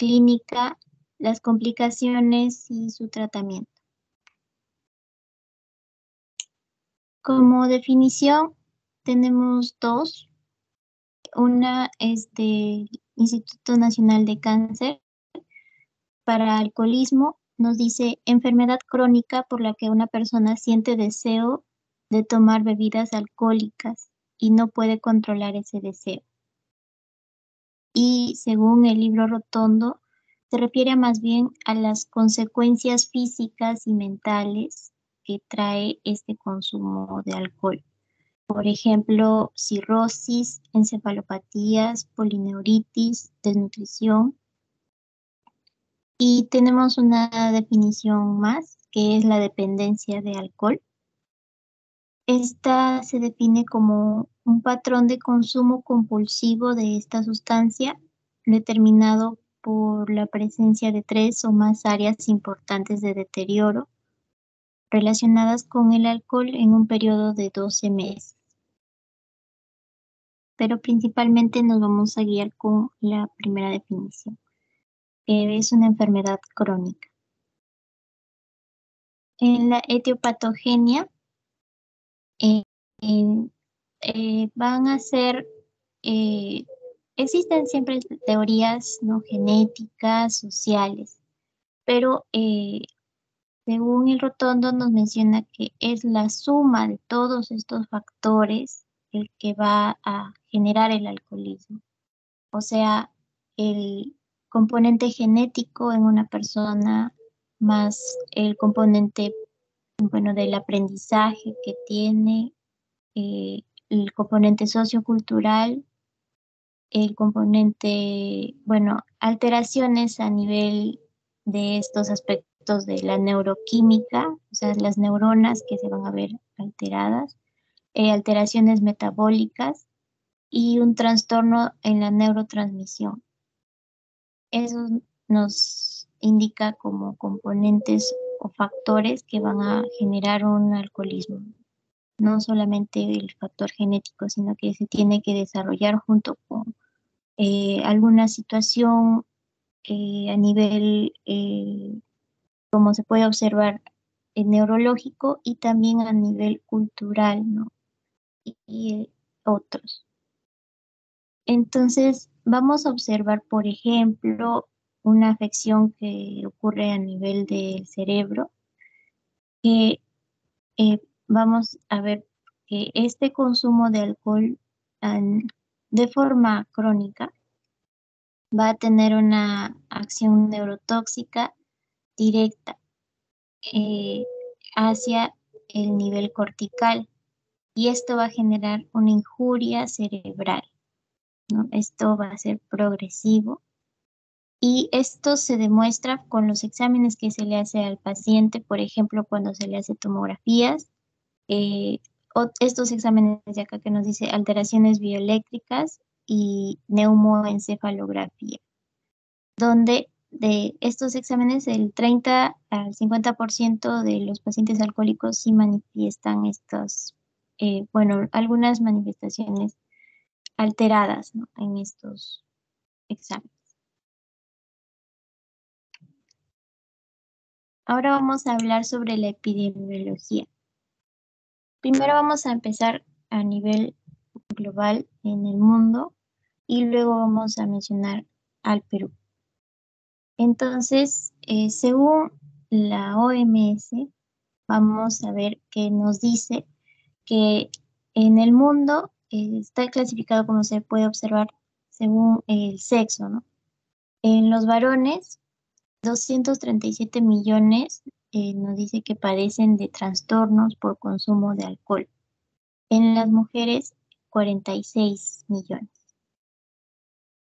clínica, las complicaciones y su tratamiento. Como definición, tenemos dos. Una es del Instituto Nacional de Cáncer. Para alcoholismo nos dice enfermedad crónica por la que una persona siente deseo de tomar bebidas alcohólicas y no puede controlar ese deseo. Y según el libro Rotondo, se refiere más bien a las consecuencias físicas y mentales que trae este consumo de alcohol. Por ejemplo, cirrosis, encefalopatías, polineuritis, desnutrición. Y tenemos una definición más, que es la dependencia de alcohol. Esta se define como un patrón de consumo compulsivo de esta sustancia determinado por la presencia de 3 o más áreas importantes de deterioro relacionadas con el alcohol en un periodo de 12 meses. Pero principalmente nos vamos a guiar con la primera definición, que es una enfermedad crónica. En la etiopatogenia eh, van a ser, existen siempre teorías no genéticas, sociales, pero según el Rotondo nos menciona que es la suma de todos estos factores el que va a generar el alcoholismo. O sea, el componente genético en una persona más el componente, bueno, del aprendizaje que tiene, el componente sociocultural, el componente, bueno, alteraciones a nivel de estos aspectos de la neuroquímica, o sea, las neuronas que se van a ver alteradas, alteraciones metabólicas y un trastorno en la neurotransmisión. Eso nos indica como componentes o factores que van a generar un alcoholismo. No solamente el factor genético, sino que se tiene que desarrollar junto con alguna situación a nivel, como se puede observar, neurológico y también a nivel cultural, ¿no? Y otros. Entonces, vamos a observar, por ejemplo, una afección que ocurre a nivel del cerebro, que vamos a ver que este consumo de alcohol de forma crónica va a tener una acción neurotóxica directa eh, hacia el nivel cortical y esto va a generar una injuria cerebral, ¿no? Esto va a ser progresivo y esto se demuestra con los exámenes que se le hace al paciente, por ejemplo, cuando se le hace tomografías, eh, estos exámenes de acá que nos dice alteraciones bioeléctricas y neumoencefalografía, donde de estos exámenes el 30 al 50% de los pacientes alcohólicos sí manifiestan estos, bueno, algunas manifestaciones alteradas, ¿no? En estos exámenes. Ahora vamos a hablar sobre la epidemiología. Primero vamos a empezar a nivel global en el mundo y luego vamos a mencionar al Perú. Entonces, según la OMS, vamos a ver que nos dice que en el mundo está clasificado como se puede observar según el sexo, ¿no? En los varones, 237 millones nos dice que padecen de trastornos por consumo de alcohol. En las mujeres, 46 millones.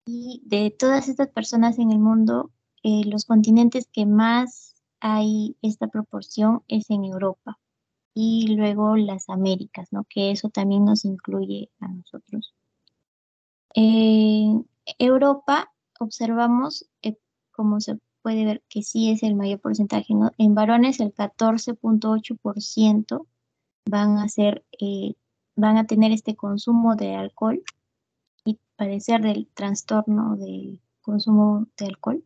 Y de todas estas personas en el mundo, los continentes que más hay esta proporción es en Europa y luego las Américas, ¿no? Que eso también nos incluye a nosotros. En Europa observamos, como se puede ver, que sí es el mayor porcentaje, ¿no? En varones el 14.8% van a ser, van a tener este consumo de alcohol y padecer del trastorno del consumo de alcohol.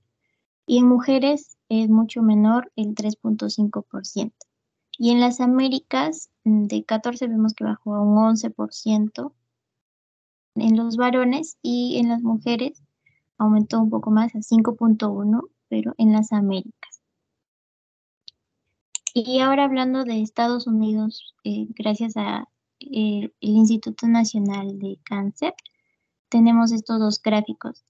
y en mujeres es mucho menor, el 3.5%. Y en las Américas, de 14 vemos que bajó a un 11% en los varones, y en las mujeres aumentó un poco más a 5.1, pero en las Américas. Y ahora hablando de Estados Unidos, gracias a el Instituto Nacional de Cáncer, tenemos estos dos gráficos.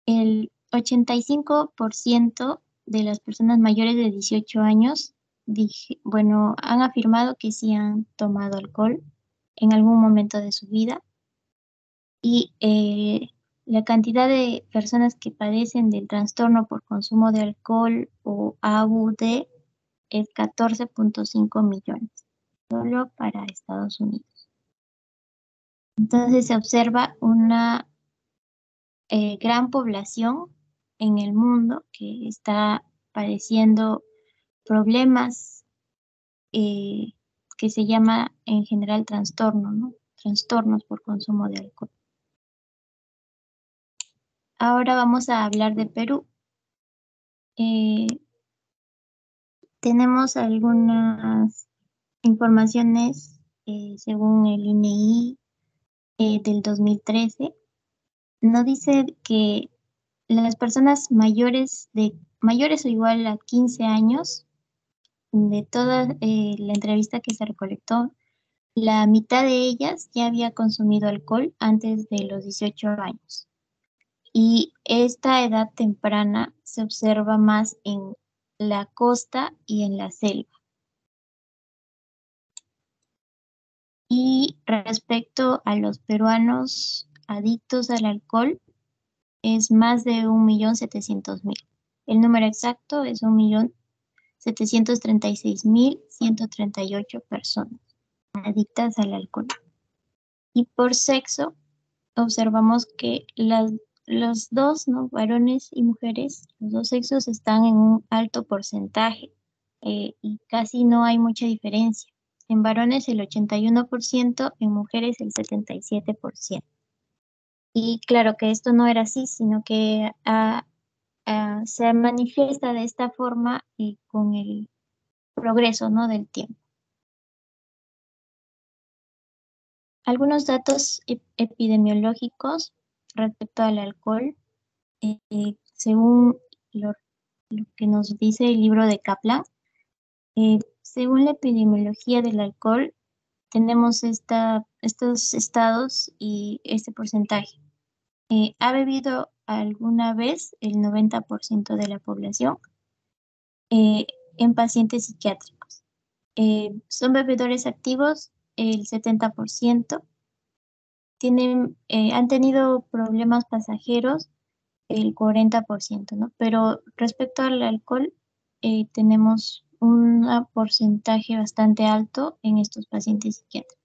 El 85% de las personas mayores de 18 años, han afirmado que sí han tomado alcohol en algún momento de su vida, y la cantidad de personas que padecen del trastorno por consumo de alcohol o AUD es 14.5 millones, solo para Estados Unidos. Entonces se observa una gran población en el mundo que está padeciendo problemas que se llama en general trastorno, ¿no? Trastornos por consumo de alcohol. Ahora vamos a hablar de Perú. Eh, Tenemos algunas informaciones según el INEI del 2013. Nos dice que las personas mayores o igual a 15 años, de toda la entrevista que se recolectó, la mitad de ellas ya había consumido alcohol antes de los 18 años. Y esta edad temprana se observa más en la costa y en la selva. Y respecto a los peruanos adictos al alcohol, es más de 1.700.000. El número exacto es 1.736.138 personas adictas al alcohol. Y por sexo, observamos que los dos, ¿no? Varones y mujeres, los dos sexos están en un alto porcentaje, y casi no hay mucha diferencia. En varones el 81%, en mujeres el 77%. Y claro que esto no era así, sino que se manifiesta de esta forma y con el progreso, ¿no? del tiempo. Algunos datos epidemiológicos respecto al alcohol, según lo que nos dice el libro de Kaplan. Según la epidemiología del alcohol, tenemos estos estados y este porcentaje. ¿Ha bebido alguna vez el 90% de la población eh, en pacientes psiquiátricos? Son bebedores activos el 70%. Han tenido problemas pasajeros el 40%, ¿no? Pero respecto al alcohol, tenemos un porcentaje bastante alto en estos pacientes psiquiátricos.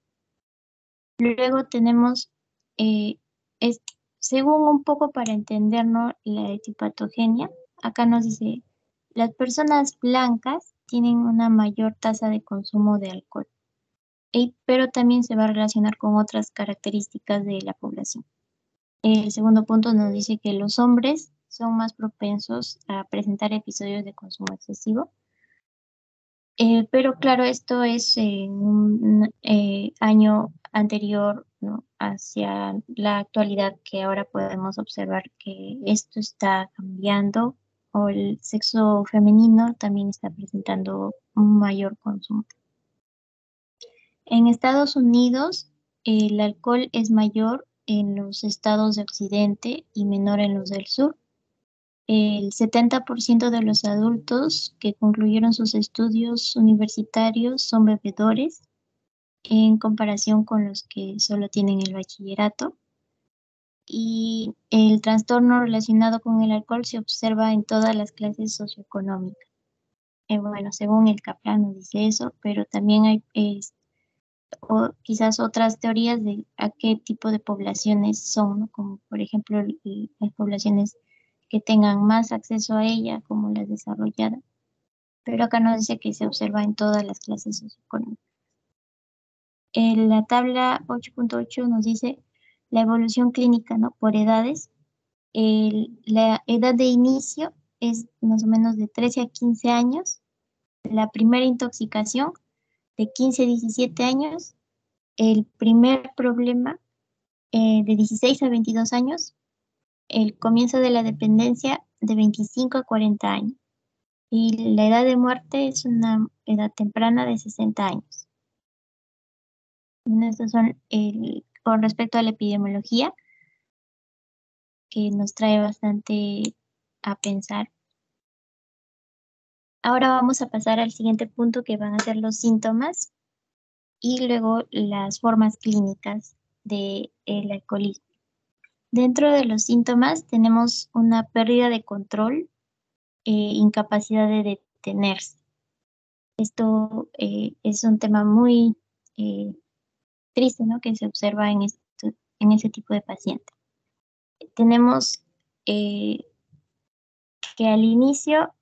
Luego tenemos, eh, es- según un poco para entendernos la etiopatogenia, acá nos dice, las personas blancas tienen una mayor tasa de consumo de alcohol, pero también se va a relacionar con otras características de la población. El segundo punto nos dice que los hombres son más propensos a presentar episodios de consumo excesivo. Pero claro, esto es en un año anterior, ¿no? hacia la actualidad, que ahora podemos observar que esto está cambiando, o el sexo femenino también está presentando un mayor consumo. En Estados Unidos, el alcohol es mayor en los estados de Occidente y menor en los del sur. El 70% de los adultos que concluyeron sus estudios universitarios son bebedores, en comparación con los que solo tienen el bachillerato. Y el trastorno relacionado con el alcohol se observa en todas las clases socioeconómicas. Bueno, según el Kaplan nos dice eso, pero también hay o quizás otras teorías de a qué tipo de poblaciones son, ¿no? Como por ejemplo las poblaciones que tengan más acceso a ella, como las desarrolladas. Pero acá nos dice que se observa en todas las clases socioeconómicas. En la tabla 8.8 nos dice la evolución clínica, ¿no? Por edades. La edad de inicio es más o menos de 13 a 15 años. La primera intoxicación de 15 a 17 años. El primer problema de 16 a 22 años. El comienzo de la dependencia de 25 a 40 años. Y la edad de muerte es una edad temprana de 60 años. Estos son con respecto a la epidemiología, que nos trae bastante a pensar. Ahora vamos a pasar al siguiente punto, que van a ser los síntomas y luego las formas clínicas del alcoholismo. Dentro de los síntomas tenemos una pérdida de control, incapacidad de detenerse. Esto es un tema muy triste, ¿no? Que se observa en ese tipo de paciente. Tenemos que al inicio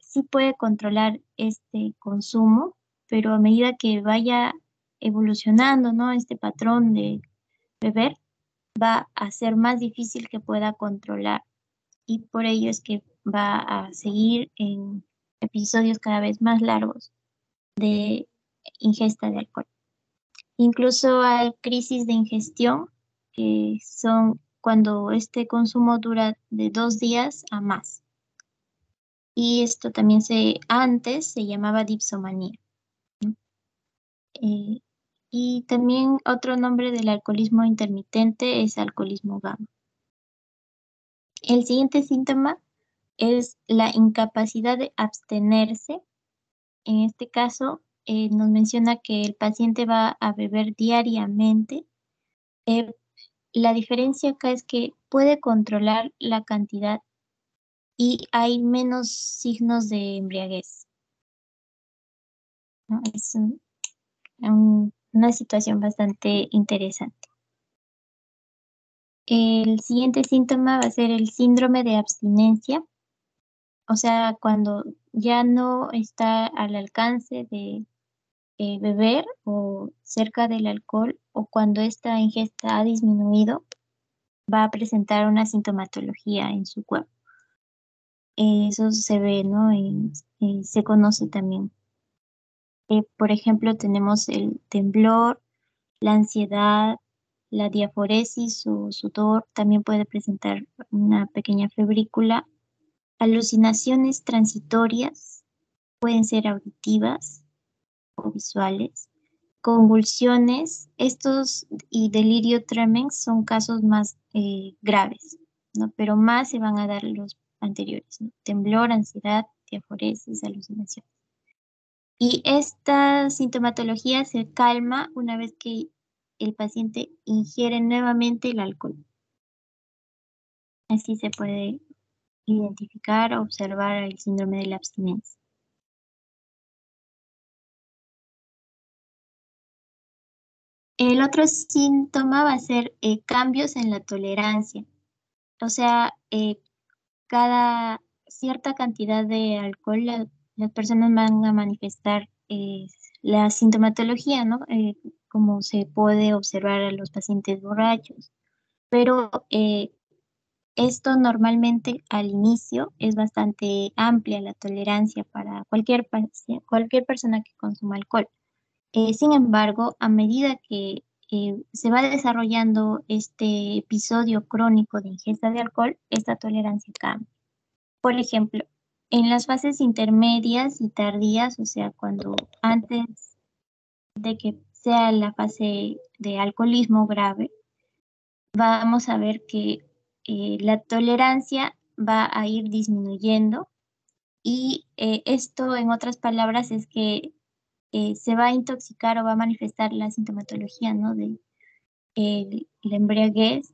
sí puede controlar este consumo, pero a medida que vaya evolucionando, ¿no? Este patrón de beber, va a ser más difícil que pueda controlar, y por ello es que va a seguir en episodios cada vez más largos de ingesta de alcohol. Incluso hay crisis de ingestión, que son cuando este consumo dura de 2 días a más. Y esto también antes se llamaba dipsomanía, ¿no? Y también otro nombre del alcoholismo intermitente es alcoholismo gamma. El siguiente síntoma es la incapacidad de abstenerse. En este caso, nos menciona que el paciente va a beber diariamente. La diferencia acá es que puede controlar la cantidad y hay menos signos de embriaguez, ¿no? Es una situación bastante interesante. El siguiente síntoma va a ser el síndrome de abstinencia, o sea, cuando ya no está al alcance de beber o cerca del alcohol, o cuando esta ingesta ha disminuido, va a presentar una sintomatología en su cuerpo. Eso se ve, ¿no? Se conoce también. Por ejemplo, tenemos el temblor, la ansiedad, la diaforesis o sudor. También puede presentar una pequeña febrícula. Alucinaciones transitorias, pueden ser auditivas o visuales. Convulsiones, estos y delirio tremens son casos más graves, ¿no? Pero más se van a dar los anteriores, ¿no? Temblor, ansiedad, diaforesis, alucinación. Y esta sintomatología se calma una vez que el paciente ingiere nuevamente el alcohol. Así se puede identificar o observar el síndrome de la abstinencia. El otro síntoma va a ser cambios en la tolerancia. O sea, cada cierta cantidad de alcohol, las personas van a manifestar la sintomatología, ¿no? Como se puede observar a los pacientes borrachos. Pero esto normalmente al inicio es bastante amplia la tolerancia para cualquier persona que consuma alcohol. Sin embargo, a medida que se va desarrollando este episodio crónico de ingesta de alcohol, esta tolerancia cambia. Por ejemplo, en las fases intermedias y tardías, o sea, cuando antes de que sea la fase de alcoholismo grave, vamos a ver que la tolerancia va a ir disminuyendo, y esto, en otras palabras, es que se va a intoxicar o va a manifestar la sintomatología, ¿no? De la embriaguez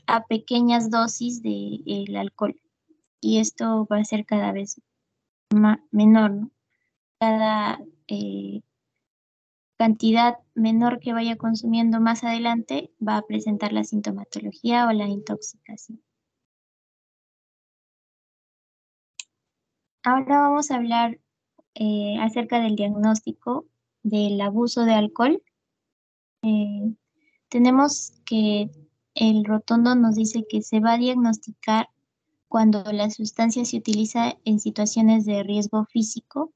a pequeñas dosis del alcohol. Y esto va a ser cada vez menor, ¿no? Cada cantidad menor que vaya consumiendo más adelante va a presentar la sintomatología o la intoxicación. Ahora vamos a hablar acerca del diagnóstico del abuso de alcohol. Tenemos que el rotundo nos dice que se va a diagnosticar cuando la sustancia se utiliza en situaciones de riesgo físico,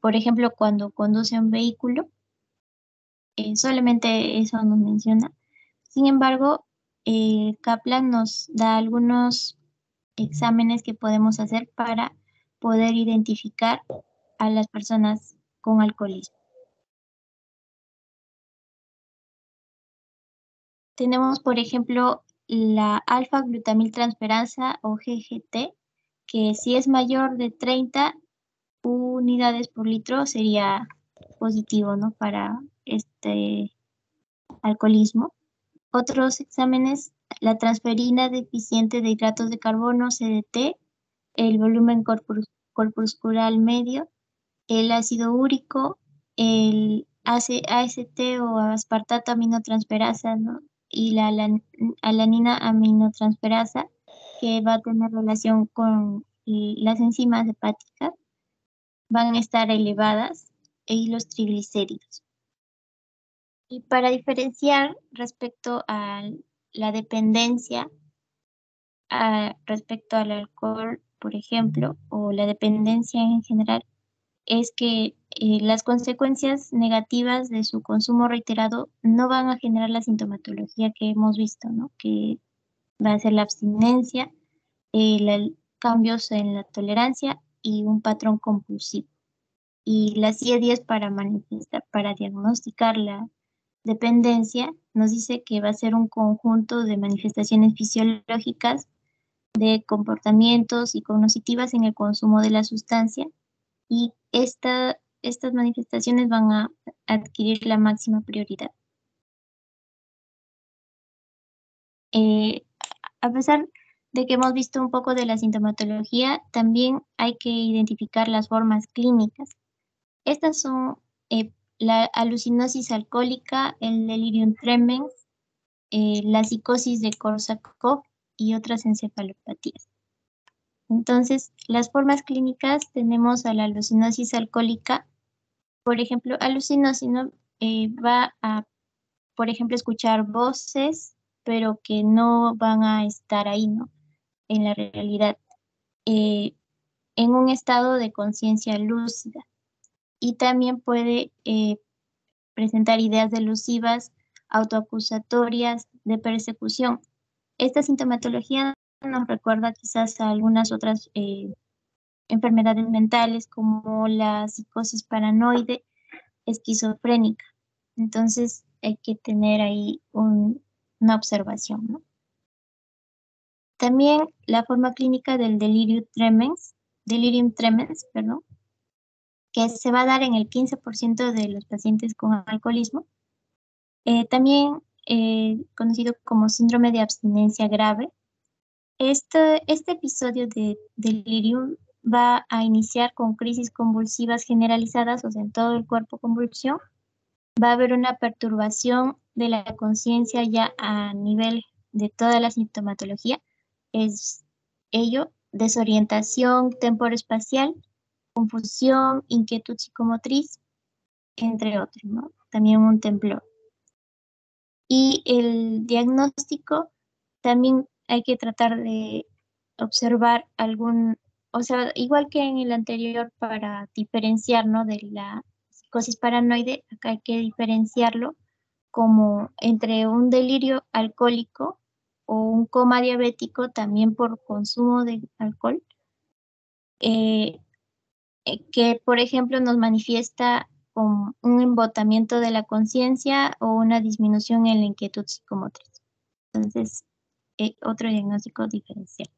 por ejemplo, cuando conduce un vehículo, solamente eso nos menciona. Sin embargo, Kaplan nos da algunos exámenes que podemos hacer para poder identificar a las personas con alcoholismo. Tenemos, por ejemplo, la alfa-glutamiltransferasa o GGT, que si es mayor de 30 unidades por litro sería positivo, ¿no? Para este alcoholismo. Otros exámenes, la transferina deficiente de hidratos de carbono, CDT, el volumen corpuscular medio, el ácido úrico, el AST o aspartato aminotransferasa, ¿no? Y la alanina aminotransferasa, que va a tener relación con las enzimas hepáticas, van a estar elevadas, y los triglicéridos. Y para diferenciar respecto a la dependencia respecto al alcohol, por ejemplo, o la dependencia en general, es que las consecuencias negativas de su consumo reiterado no van a generar la sintomatología que hemos visto, ¿no? Que va a ser la abstinencia, cambios en la tolerancia y un patrón compulsivo. Y la CIE-10 para diagnosticar la dependencia, nos dice que va a ser un conjunto de manifestaciones fisiológicas de comportamientos y cognitivas en el consumo de la sustancia, y estas manifestaciones van a adquirir la máxima prioridad. Eh, a pesar de que hemos visto un poco de la sintomatología, también hay que identificar las formas clínicas. Estas son la alucinosis alcohólica, el delirium tremens, la psicosis de Korsakoff y otras encefalopatías. Entonces, las formas clínicas tenemos a la alucinosis alcohólica. Por ejemplo, alucinosis, ¿no? Va a, por ejemplo, escuchar voces, pero que no van a estar ahí, ¿no? En la realidad, en un estado de conciencia lúcida. Y también puede presentar ideas delusivas, autoacusatorias, de persecución. Esta sintomatología nos recuerda quizás a algunas otras enfermedades mentales como la psicosis paranoide, esquizofrénica. Entonces hay que tener ahí una observación, ¿no? También la forma clínica del delirium tremens, perdón, que se va a dar en el 15% de los pacientes con alcoholismo. También conocido como síndrome de abstinencia grave. Este episodio de delirium va a iniciar con crisis convulsivas generalizadas, o sea, en todo el cuerpo convulsión. Va a haber una perturbación de la conciencia ya a nivel de toda la sintomatología. Es ello, desorientación temporoespacial, confusión, inquietud psicomotriz, entre otros, ¿no? También un temblor. Y el diagnóstico también hay que tratar de observar o sea, igual que en el anterior para diferenciar, ¿no? De la psicosis paranoide, acá hay que diferenciarlo como entre un delirio alcohólico o un coma diabético también por consumo de alcohol, eh, que por ejemplo nos manifiesta con un embotamiento de la conciencia o una disminución en la inquietud psicomotriz. Entonces, otro diagnóstico diferencial.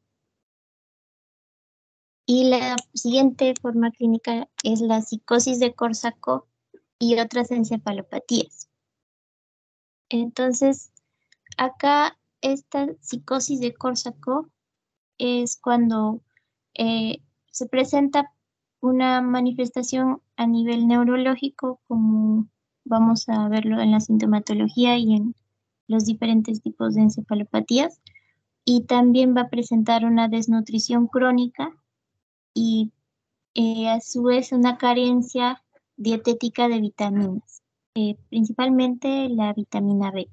Y la siguiente forma clínica es la psicosis de Korsakoff y otras encefalopatías. Entonces, acá esta psicosis de Korsakoff es cuando se presenta una manifestación a nivel neurológico, como vamos a verlo en la sintomatología y en los diferentes tipos de encefalopatías, y también va a presentar una desnutrición crónica y a su vez una carencia dietética de vitaminas, principalmente la vitamina B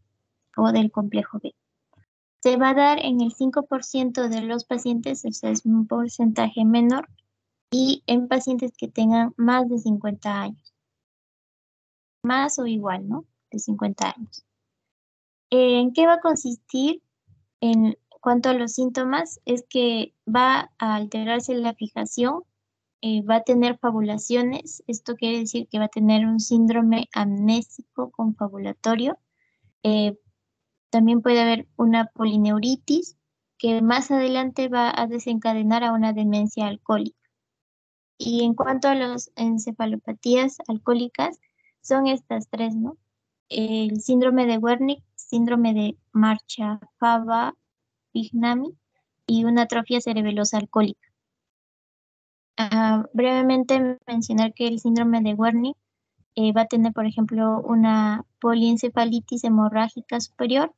o del complejo B. Se va a dar en el 5% de los pacientes, o sea, es un porcentaje menor, y en pacientes que tengan más de 50 años, más o igual, ¿no? De 50 años. ¿En qué va a consistir? En cuanto a los síntomas, es que va a alterarse la fijación, va a tener fabulaciones, esto quiere decir que va a tener un síndrome amnésico confabulatorio, eh, también puede haber una polineuritis que más adelante va a desencadenar a una demencia alcohólica. Y en cuanto a las encefalopatías alcohólicas, son estas tres, ¿no? El síndrome de Wernicke, síndrome de Marchafava-Bignami y una atrofia cerebelosa alcohólica. Brevemente mencionar que el síndrome de Wernicke va a tener, por ejemplo, una poliencefalitis hemorrágica superior,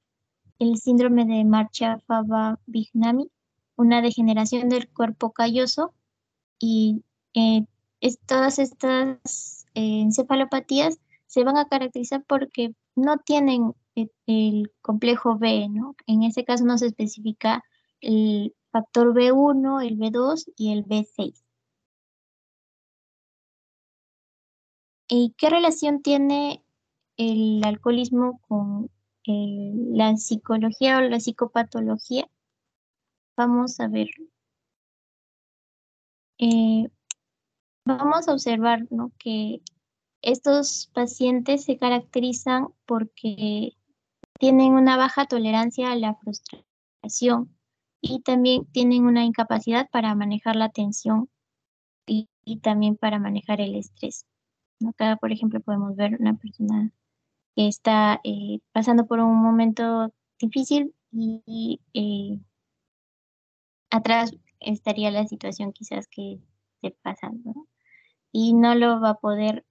el síndrome de Marchafava-Bignami, una degeneración del cuerpo calloso y eh, todas estas encefalopatías se van a caracterizar porque no tienen el complejo B, ¿no? En ese caso no se especifica el factor B1, el B2 y el B6. ¿Y qué relación tiene el alcoholismo con la psicología o la psicopatología? Vamos a ver. Eh, Vamos a observar, ¿no? Que estos pacientes se caracterizan porque tienen una baja tolerancia a la frustración y también tienen una incapacidad para manejar la tensión y también para manejar el estrés, ¿no? Acá, por ejemplo, podemos ver una persona que está pasando por un momento difícil y atrás estaría la situación quizás que esté pasando, ¿no? Y no lo va a poder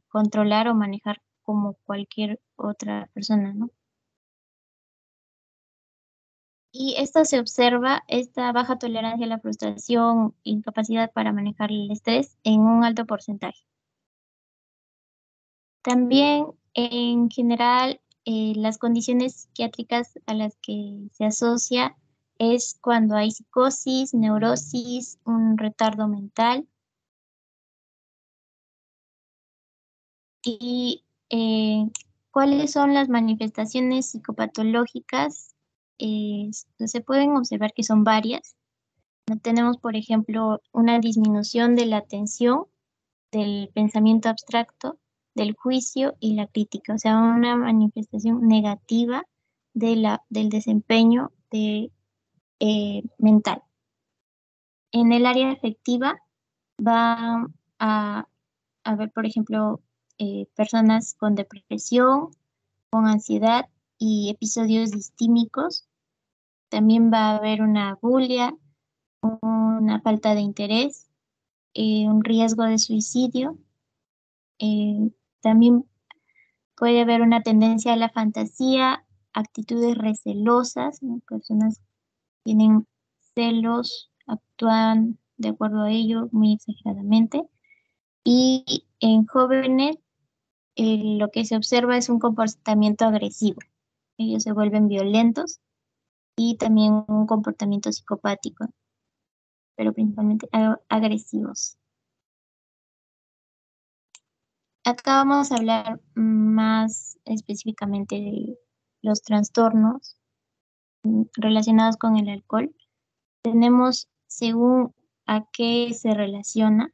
controlar o manejar como cualquier otra persona, ¿no? Y esto se observa, esta baja tolerancia a la frustración, incapacidad para manejar el estrés en un alto porcentaje. También, en general, las condiciones psiquiátricas a las que se asocia es cuando hay psicosis, neurosis, un retardo mental y ¿cuáles son las manifestaciones psicopatológicas? Se pueden observar que son varias. Tenemos, por ejemplo, una disminución de la atención, del pensamiento abstracto, del juicio y la crítica, o sea, una manifestación negativa del desempeño mental. En el área afectiva va a haber, por ejemplo, personas con depresión, con ansiedad y episodios distímicos. También va a haber una bulia, una falta de interés, un riesgo de suicidio. También puede haber una tendencia a la fantasía, actitudes recelosas, ¿no? Personas tienen celos, actúan de acuerdo a ello muy exageradamente. Y en jóvenes lo que se observa es un comportamiento agresivo. Ellos se vuelven violentos y también un comportamiento psicopático, pero principalmente agresivos. Acá vamos a hablar más específicamente de los trastornos relacionados con el alcohol. Tenemos, según a qué se relaciona,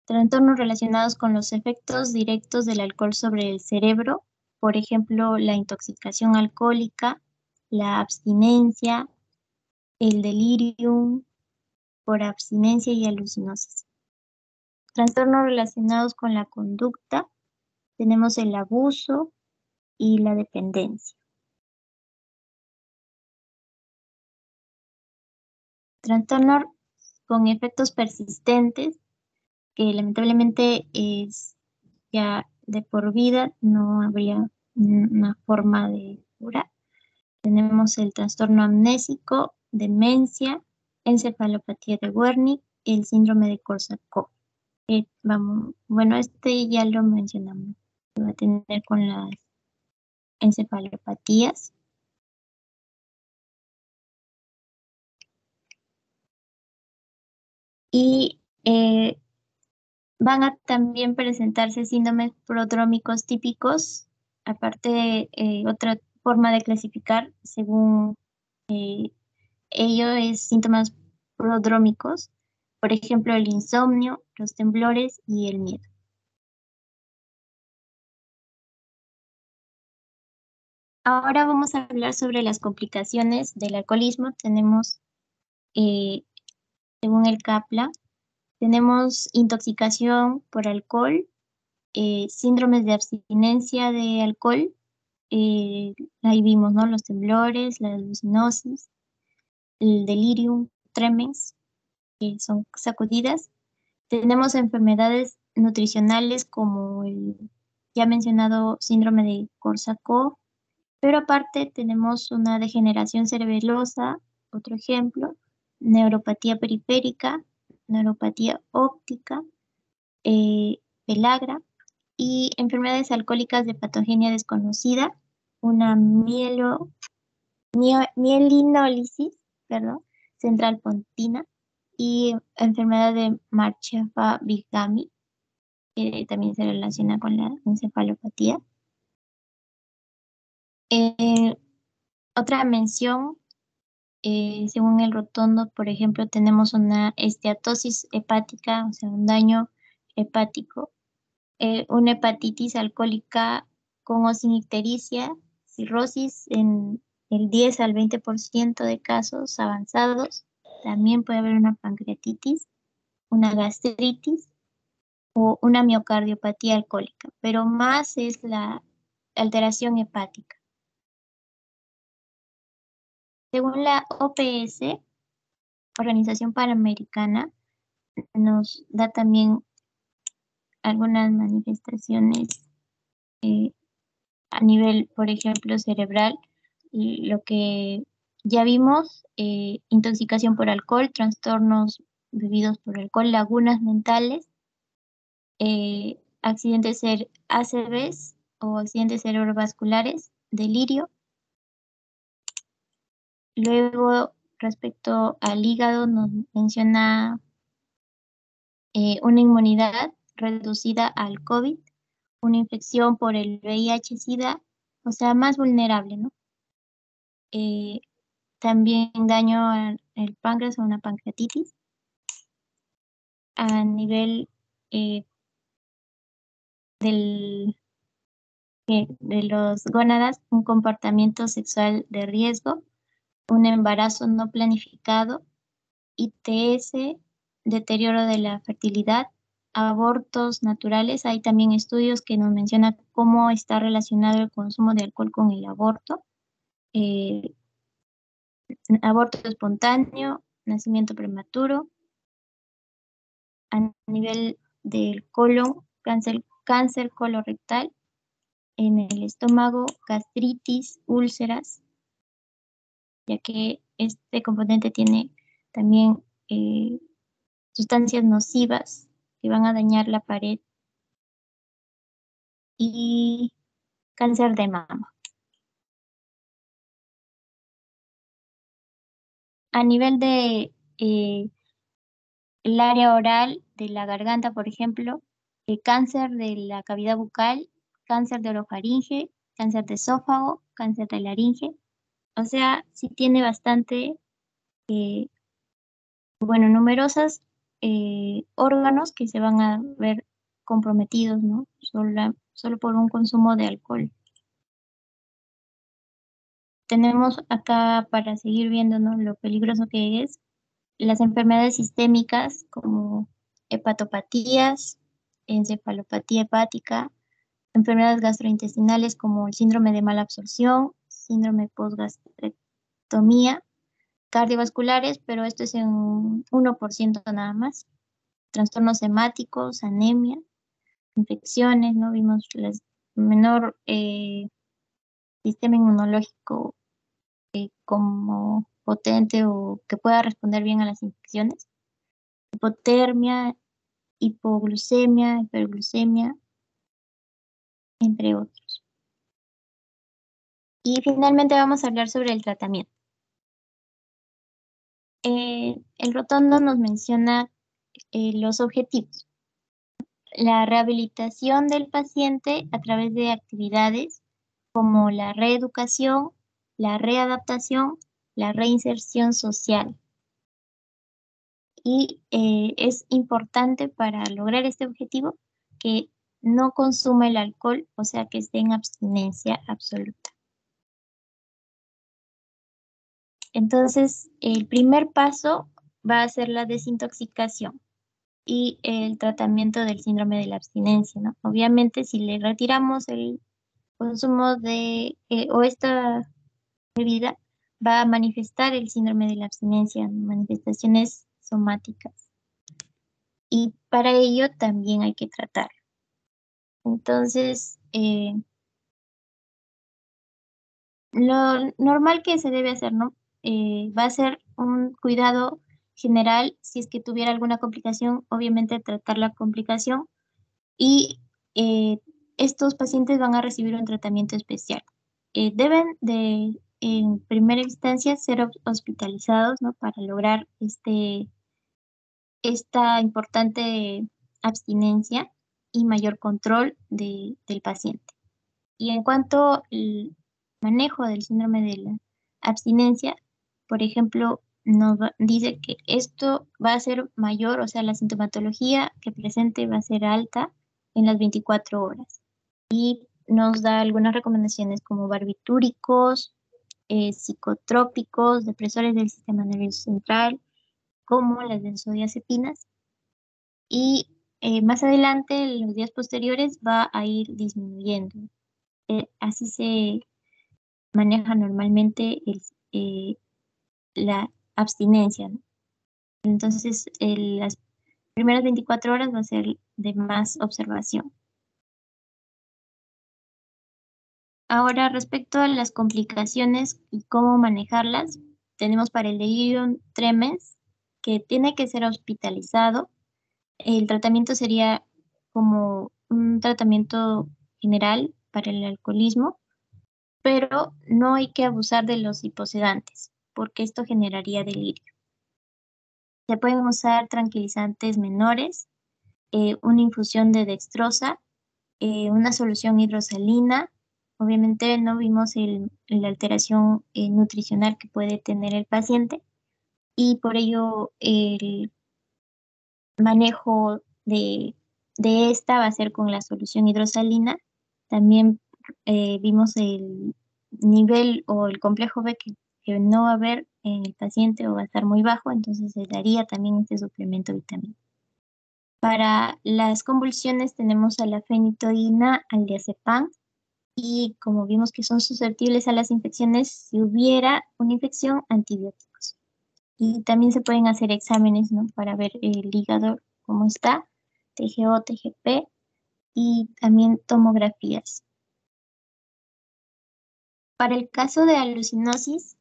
trastornos relacionados con los efectos directos del alcohol sobre el cerebro, por ejemplo, la intoxicación alcohólica, la abstinencia, el delirium por abstinencia y alucinosis. Trastornos relacionados con la conducta, tenemos el abuso y la dependencia. Trastornos con efectos persistentes, que lamentablemente es ya de por vida, no habría una forma de curar. Tenemos el trastorno amnésico, demencia, encefalopatía de Wernicke, el síndrome de Korsakoff. Bueno, este ya lo mencionamos, va a tener con las encefalopatías. Y van a también presentarse síndromes prodrómicos típicos, aparte otra forma de clasificar según eh, ello es síntomas prodrómicos, por ejemplo, el insomnio, los temblores y el miedo. Ahora vamos a hablar sobre las complicaciones del alcoholismo. Tenemos, eh, según el CAPLA, tenemos intoxicación por alcohol, síndromes de abstinencia de alcohol, eh, ahí vimos, ¿no? Los temblores, la alucinosis, el delirium tremens, que son sacudidas. Tenemos enfermedades nutricionales como el ya mencionado síndrome de Korsakoff, pero aparte tenemos una degeneración cerebelosa, otro ejemplo, neuropatía periférica, neuropatía óptica, pelagra y enfermedades alcohólicas de patogenia desconocida, una mielinólisis, perdón, central pontina y enfermedad de Marchesas-Bigami, que también se relaciona con la encefalopatía. Eh, Otra mención, según el Rotondo, por ejemplo, tenemos una esteatosis hepática, o sea, un daño hepático, una hepatitis alcohólica con o sin ictericia, cirrosis en el 10 al 20% de casos avanzados. También puede haber una pancreatitis, una gastritis o una miocardiopatía alcohólica, pero más es la alteración hepática. Según la OPS, Organización Panamericana, nos da también algunas manifestaciones a nivel, por ejemplo, cerebral, y lo que ya vimos, intoxicación por alcohol, trastornos debidos por alcohol, lagunas mentales, accidentes ACVs o accidentes cerebrovasculares, delirio. Luego, respecto al hígado, nos menciona una inmunidad reducida al COVID, una infección por el VIH-Sida, o sea, más vulnerable, ¿no? Eh, También daño al páncreas o una pancreatitis. A nivel eh, del, de los gónadas, un comportamiento sexual de riesgo, un embarazo no planificado, ITS, deterioro de la fertilidad, abortos naturales. Hay también estudios que nos mencionan cómo está relacionado el consumo de alcohol con el aborto. Eh, Aborto espontáneo, nacimiento prematuro, a nivel del colon, cáncer colorectal, en el estómago, gastritis, úlceras, ya que este componente tiene también sustancias nocivas que van a dañar la pared y cáncer de mama. A nivel de el área oral de la garganta, por ejemplo, cáncer de la cavidad bucal, cáncer de orofaringe, cáncer de esófago, cáncer de laringe. O sea, sí tiene bastante, eh, bueno, numerosas órganos que se van a ver comprometidos, ¿no? Solo por un consumo de alcohol. Tenemos acá, para seguir viendo, ¿no?, lo peligroso que es, las enfermedades sistémicas como hepatopatías, encefalopatía hepática, enfermedades gastrointestinales como el síndrome de mala absorción, síndrome postgastrectomía, cardiovasculares, pero esto es en un 1% nada más, trastornos hemáticos, anemia, infecciones, ¿no? Vimos el menor sistema inmunológico como potente o que pueda responder bien a las infecciones, hipotermia, hipoglucemia, hiperglucemia, entre otros. Y finalmente vamos a hablar sobre el tratamiento. El Rotondo nos menciona los objetivos. La rehabilitación del paciente a través de actividades como la reeducación, la readaptación, la reinserción social. Y es importante para lograr este objetivo que no consuma el alcohol, o sea, que esté en abstinencia absoluta. Entonces, el primer paso va a ser la desintoxicación y el tratamiento del síndrome de la abstinencia, ¿no? Obviamente, si le retiramos el consumo de o esta bebida, va a manifestar el síndrome de la abstinencia, manifestaciones somáticas. Y para ello también hay que tratar. Entonces, lo normal que se debe hacer, ¿no? Va a ser un cuidado general. Si es que tuviera alguna complicación, obviamente tratar la complicación y eh, estos pacientes van a recibir un tratamiento especial. Deben de, en primera instancia, ser hospitalizados, ¿no? Para lograr esta importante abstinencia y mayor control del paciente. Y en cuanto al manejo del síndrome de la abstinencia, por ejemplo, dice que esto va a ser mayor, o sea, la sintomatología que presente va a ser alta en las 24 horas. Y nos da algunas recomendaciones como barbitúricos, psicotrópicos, depresores del sistema nervioso central, como las benzodiazepinas. Y más adelante, en los días posteriores, va a ir disminuyendo. Así se maneja normalmente la abstinencia, ¿no? Entonces, las primeras 24 horas va a ser de más observación. Ahora, respecto a las complicaciones y cómo manejarlas, tenemos para el delirium tremens, que tiene que ser hospitalizado. El tratamiento sería como un tratamiento general para el alcoholismo, pero no hay que abusar de los hiposedantes, porque esto generaría delirio. Se pueden usar tranquilizantes menores, una infusión de dextrosa, una solución hidrosalina. Obviamente no vimos la alteración nutricional que puede tener el paciente y por ello el manejo de esta va a ser con la solución hidrosalina. También vimos el nivel o el complejo B que no va a haber en el paciente o va a estar muy bajo, entonces se daría también este suplemento vitamínico. Para las convulsiones tenemos a la fenitoína, al diazepam, y como vimos que son susceptibles a las infecciones, si hubiera una infección, antibióticos. Y también se pueden hacer exámenes, ¿no? Para ver el hígado cómo está, TGO, TGP y también tomografías. Para el caso de alucinosis,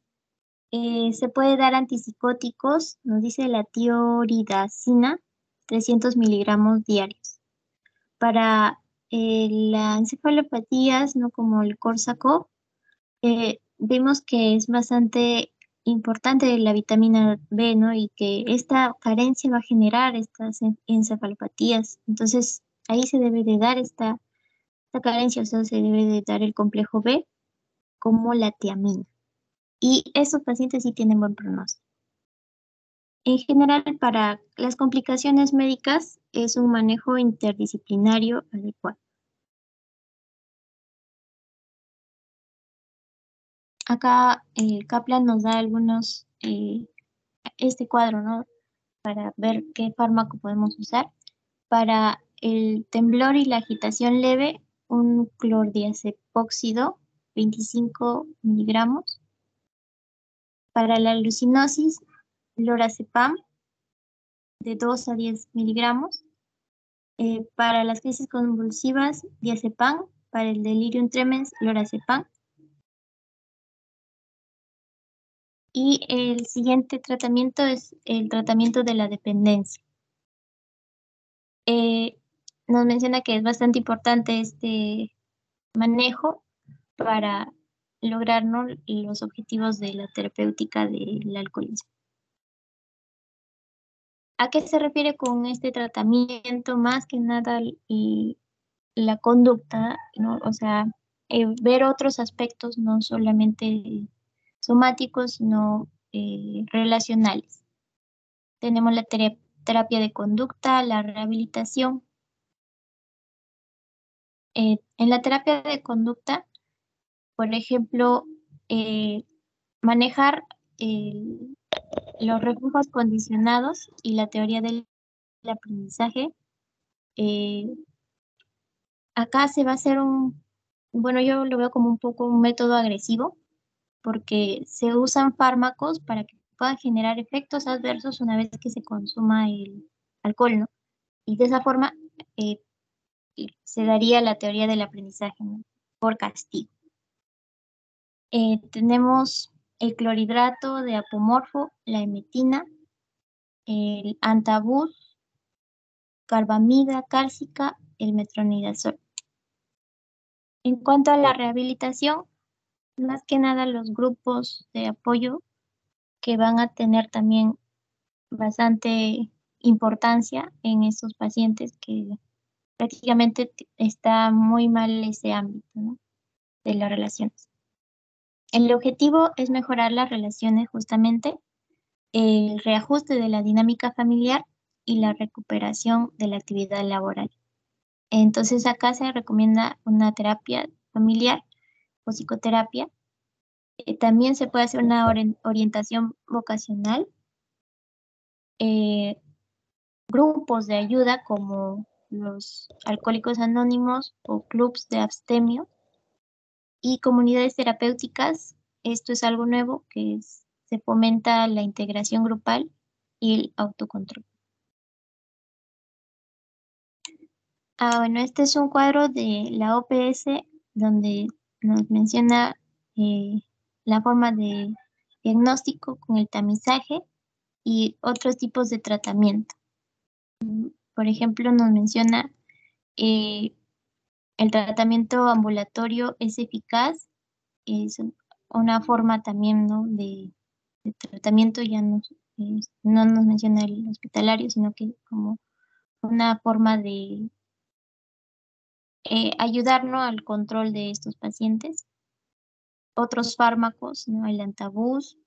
se puede dar antipsicóticos, nos dice la tioridazina, 300 miligramos diarios. Para las encefalopatías, no como el Korsakoff, vemos que es bastante importante la vitamina B, ¿no? Y que esta carencia va a generar estas encefalopatías. Entonces, ahí se debe de dar esta carencia, o sea, se debe de dar el complejo B como la tiamina. Y esos pacientes sí tienen buen pronóstico. En general, para las complicaciones médicas es un manejo interdisciplinario adecuado. Acá Kaplan nos da este cuadro, ¿no? Para ver qué fármaco podemos usar. Para el temblor y la agitación leve, un clordiazepóxido, 25 miligramos. Para la alucinosis, lorazepam, de 2 a 10 miligramos. Para las crisis convulsivas, diazepam. Para el delirium tremens, lorazepam. Y el siguiente tratamiento es el tratamiento de la dependencia. Eh, Nos menciona que es bastante importante este manejo para lograr, ¿no?, los objetivos de la terapéutica del alcoholismo. ¿A qué se refiere con este tratamiento? Más que nada y la conducta, ¿no? O sea, ver otros aspectos, no solamente somáticos, sino relacionales. Tenemos la terapia de conducta, la rehabilitación. En la terapia de conducta, por ejemplo, eh, manejar los reflujos condicionados y la teoría del aprendizaje. eh, Acá se va a hacer bueno, yo lo veo como un poco un método agresivo porque se usan fármacos para que puedan generar efectos adversos una vez que se consuma el alcohol, ¿no? Y de esa forma eh, se daría la teoría del aprendizaje, ¿no? Por castigo. Tenemos el clorhidrato de apomorfo, la emetina, el antabus, carbamida cálcica, el metronidazol. En cuanto a la rehabilitación, más que nada los grupos de apoyo que van a tener también bastante importancia en estos pacientes que prácticamente está muy mal ese ámbito, ¿no? De las relaciones. El objetivo es mejorar las relaciones justamente, el reajuste de la dinámica familiar y la recuperación de la actividad laboral. Entonces acá se recomienda una terapia familiar o psicoterapia. También se puede hacer una orientación vocacional, eh, grupos de ayuda como los alcohólicos anónimos o clubs de abstemio y comunidades terapéuticas. Esto es algo nuevo se fomenta la integración grupal y el autocontrol. Bueno, este es un cuadro de la OPS donde nos menciona eh, la forma de diagnóstico con el tamizaje y otros tipos de tratamiento. Por ejemplo, nos menciona eh, el tratamiento ambulatorio es eficaz, es una forma también, ¿no? de tratamiento, ya no nos menciona el hospitalario, sino que como una forma de ayudarnos al control de estos pacientes. Otros fármacos, ¿no? El antabus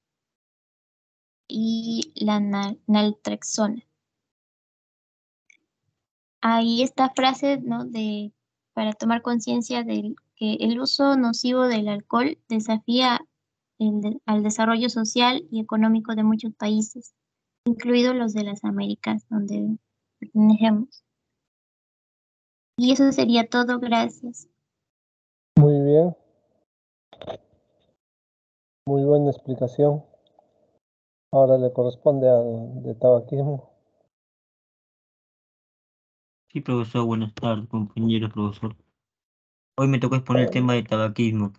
y la naltrexona. Hay esta frase, ¿no? Para tomar conciencia de que el uso nocivo del alcohol desafía al desarrollo social y económico de muchos países, incluidos los de las Américas, donde pertenecemos. Y eso sería todo, gracias. Muy bien, muy buena explicación. Ahora le corresponde al de tabaquismo. Sí, profesor, buenas tardes, compañeros, profesor. Hoy me tocó exponer el tema del tabaquismo, ¿ok?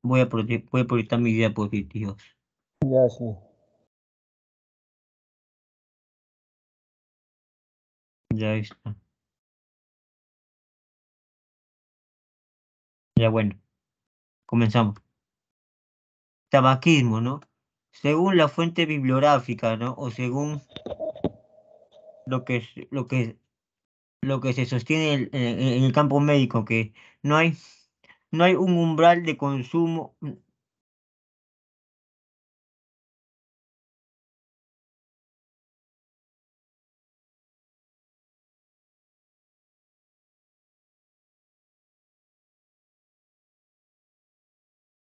Voy a proyectar mis diapositivas. Ya sí. Ya está. Ya bueno, comenzamos. Tabaquismo, ¿no? Según la fuente bibliográfica, ¿no? O según lo que, lo que se sostiene en el campo médico, que no hay, no hay un umbral de consumo.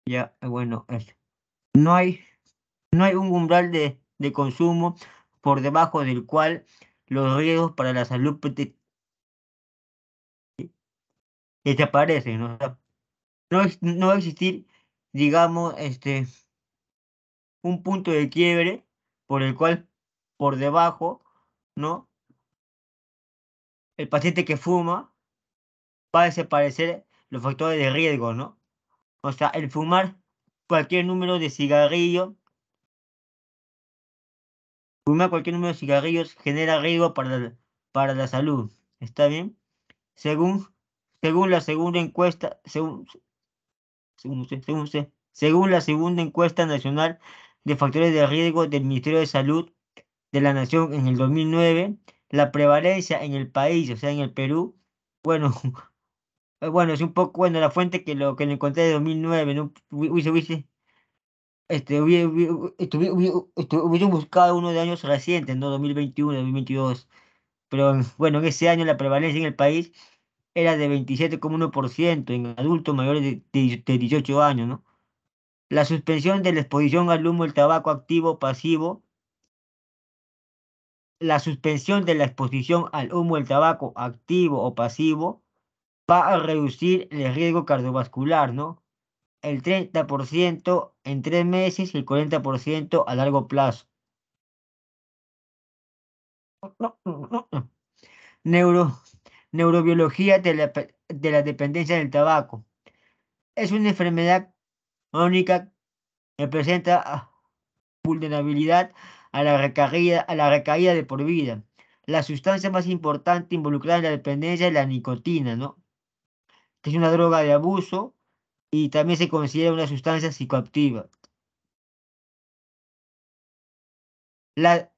Ya, bueno, no hay, no hay un umbral de consumo por debajo del cual los riesgos para la salud desaparecen, ¿no? O sea, no va a existir, digamos, un punto de quiebre por el cual por debajo, ¿no? El paciente que fuma va a desaparecer los factores de riesgo, ¿no? O sea, el fumar cualquier número de cigarrillos, fumar cualquier número de cigarrillos genera riesgo para la salud. ¿Está bien? Según, según la segunda encuesta, según la segunda encuesta nacional de factores de riesgo del Ministerio de Salud, de la Nación en el 2009, la prevalencia en el país, o sea, en el Perú, bueno, bueno, es un poco, bueno, la fuente que le encontré de 2009, ¿no? Hubiese buscado uno de años recientes, ¿no? 2021, 2022. Pero bueno, en ese año la prevalencia en el país era de 27,1% en adultos mayores de 18 años, ¿no? La suspensión de la exposición al humo del tabaco activo o pasivo, la suspensión de la exposición al humo del tabaco activo o pasivo va a reducir el riesgo cardiovascular, ¿no? El 30% en 3 meses y el 40% a largo plazo. No, no, no, no. Neuro, neurobiología de la dependencia del tabaco. Es una enfermedad crónica que presenta vulnerabilidad a la recaída de por vida. La sustancia más importante involucrada en la dependencia es la nicotina, ¿no? Que es una droga de abuso y también se considera una sustancia psicoactiva. La,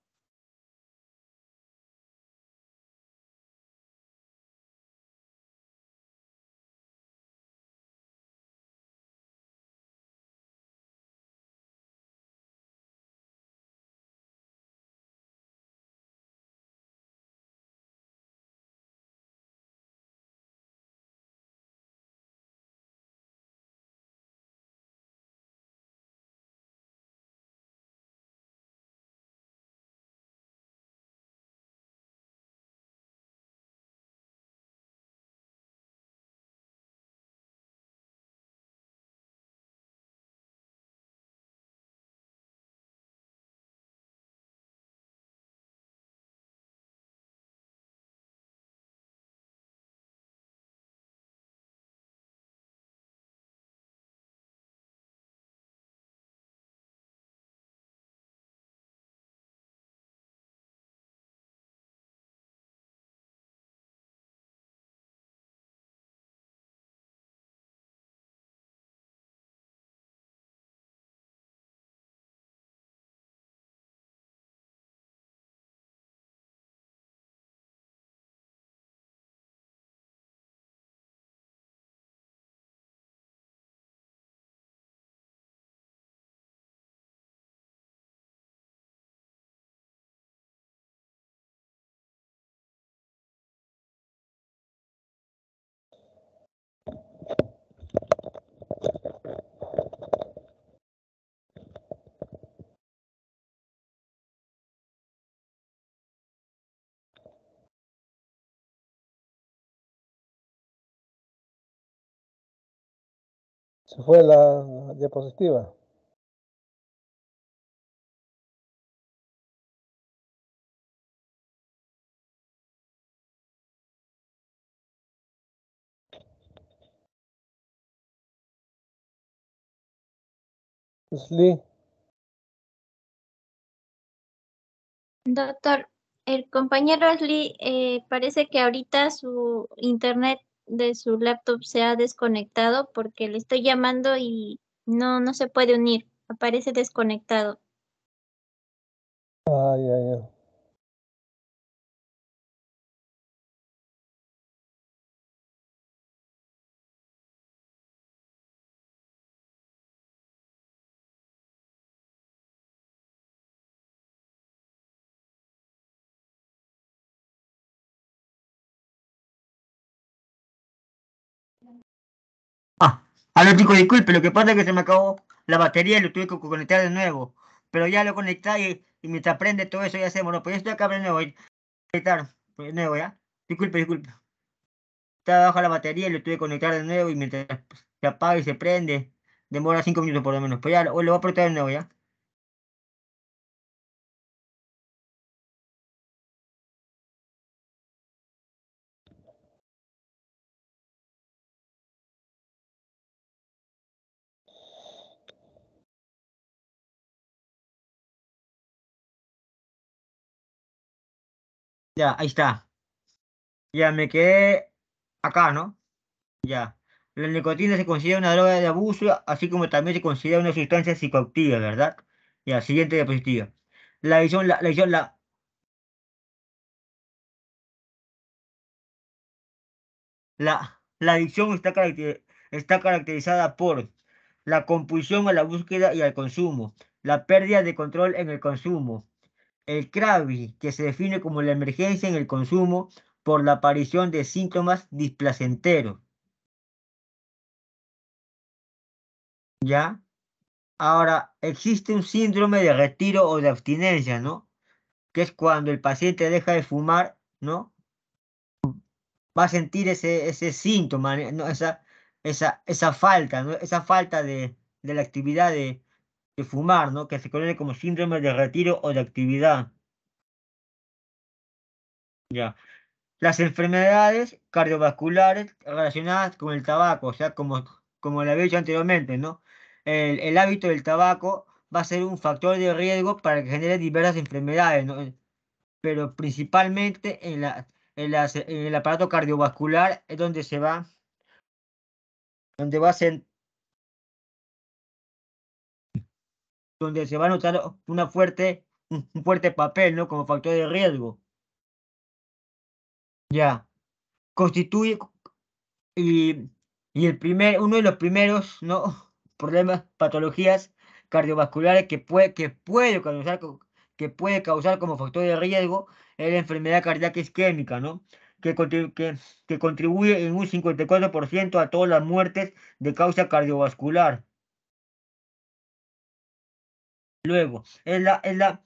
Se fue la diapositiva. Leslie, Doctor, el compañero Ashley parece que ahorita su internet de su laptop se ha desconectado porque le estoy llamando y no se puede unir, aparece desconectado. ay, ay, ay. Aló chicos, disculpe, lo que pasa es que se me acabó la batería y lo tuve que conectar de nuevo. Pero ya lo conecté y mientras prende todo eso ya hacemos, ¿no? Pues yo estoy acá de nuevo, conectar de nuevo, ¿ya? Disculpe, disculpe. Estaba baja la batería y lo tuve que conectar de nuevo y mientras se apaga y se prende, demora 5 minutos por lo menos. Pues ya, lo voy a conectar de nuevo, ¿ya? Ya, ahí está. Ya me quedé acá, ¿no? Ya. La nicotina se considera una droga de abuso, así como también se considera una sustancia psicoactiva, ¿verdad? Ya, siguiente diapositiva. La visión, la La adicción está caracterizada por la compulsión a la búsqueda y al consumo, la pérdida de control en el consumo, el craving, que se define como la emergencia en el consumo por la aparición de síntomas displacenteros. ¿Ya? Ahora, existe un síndrome de retiro o de abstinencia, ¿no? Que es cuando el paciente deja de fumar, ¿no? Va a sentir ese síntoma, ¿no? Esa falta, ¿no? Esa falta de la actividad de fumar, ¿no? Que se conoce como síndrome de retiro o de actividad. ¿Ya? Las enfermedades cardiovasculares relacionadas con el tabaco, o sea, como le había dicho anteriormente, ¿no? El hábito del tabaco va a ser un factor de riesgo para que genere diversas enfermedades, ¿no? Pero principalmente en el aparato cardiovascular es donde va a ser, donde se va a notar un fuerte papel, ¿no? Como factor de riesgo. Ya. Constituye Y, uno de los primeros, ¿no? Problemas, patologías cardiovasculares que puede causar como factor de riesgo es la enfermedad cardíaca isquémica, ¿no? Que contribuye en un 54% a todas las muertes de causa cardiovascular. Luego, es la, es la,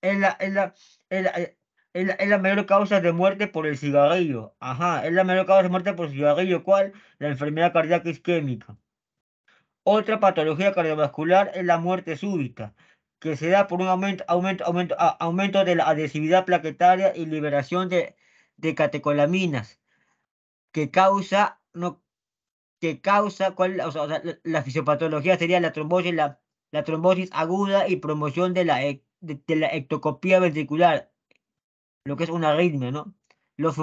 es la, es la mayor causa de muerte por el cigarrillo. Ajá, es la mayor causa de muerte por el cigarrillo. ¿Cuál? La enfermedad cardíaca isquémica. Otra patología cardiovascular es la muerte súbita, que se da por un aumento de la adhesividad plaquetaria y liberación de catecolaminas, que causa, no, o sea, la fisiopatología sería la trombosis aguda y promoción de la ectocopía ventricular, lo que es una arritmia, ¿no? Los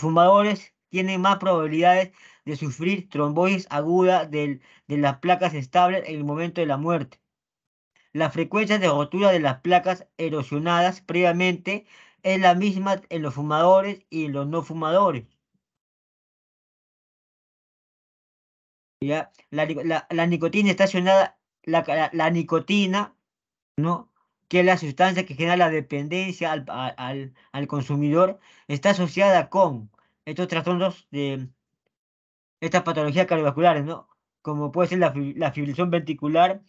fumadores tienen más probabilidades de sufrir trombosis aguda de las placas estables en el momento de la muerte. La frecuencia de rotura de las placas erosionadas previamente es la misma en los fumadores y en los no fumadores. ¿Ya? La nicotina estacionada, la nicotina, ¿no? Que es la sustancia que genera la dependencia al consumidor, está asociada con estos trastornos de estas patologías cardiovasculares, ¿no? Como puede ser la fibrilación ventricular,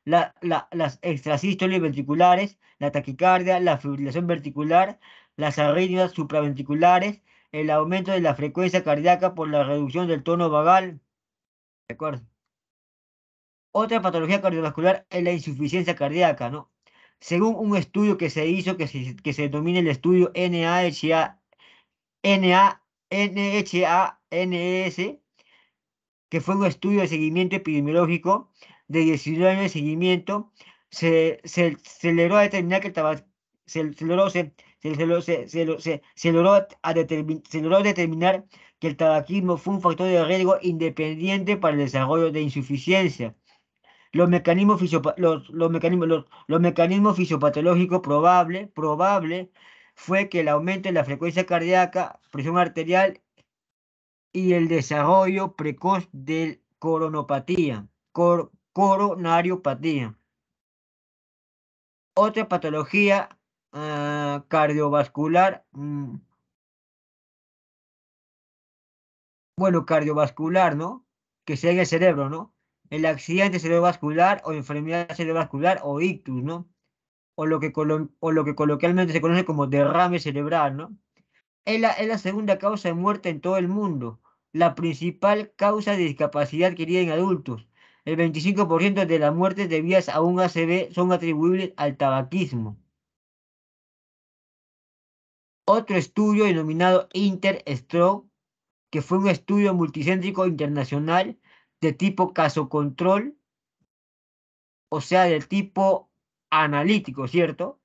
las extrasístoles ventriculares, la taquicardia, la fibrilación ventricular, las arritmias supraventriculares, el aumento de la frecuencia cardíaca por la reducción del tono vagal. ¿De acuerdo? Otra patología cardiovascular es la insuficiencia cardíaca, ¿no? Según un estudio que se hizo, que se denomina el estudio NHANES, que fue un estudio de seguimiento epidemiológico de 19 años de seguimiento, se logró a determinar que el tabaco, se logró, se logró se logró determinar que el tabaquismo fue un factor de riesgo independiente para el desarrollo de insuficiencia. Los mecanismos fisiopatológicos probable fue que el aumento de la frecuencia cardíaca, presión arterial y el desarrollo precoz de coronariopatía. Otra patología cardiovascular, bueno, cardiovascular, ¿no? Que sea en el cerebro, ¿no? El accidente cerebrovascular o enfermedad cerebrovascular o ictus, ¿no? O lo que coloquialmente se conoce como derrame cerebral, ¿no? Es la segunda causa de muerte en todo el mundo, la principal causa de discapacidad adquirida en adultos. El 25% de las muertes debidas a un ACV son atribuibles al tabaquismo. Otro estudio denominado InterStroke, que fue un estudio multicéntrico internacional de tipo caso control, o sea, del tipo analítico, ¿cierto?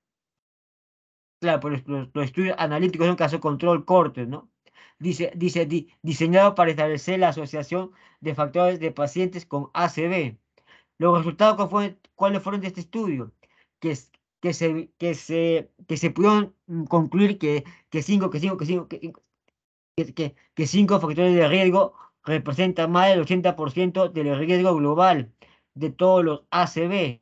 Claro, pero los estudios analíticos son caso control cortos, ¿no? diseñado para establecer la asociación de factores de pacientes con ACV. Los resultados, ¿cuáles fueron de este estudio? Que, es- que se pudieron concluir que cinco factores de riesgo representan más del 80% del riesgo global de todos los ACV.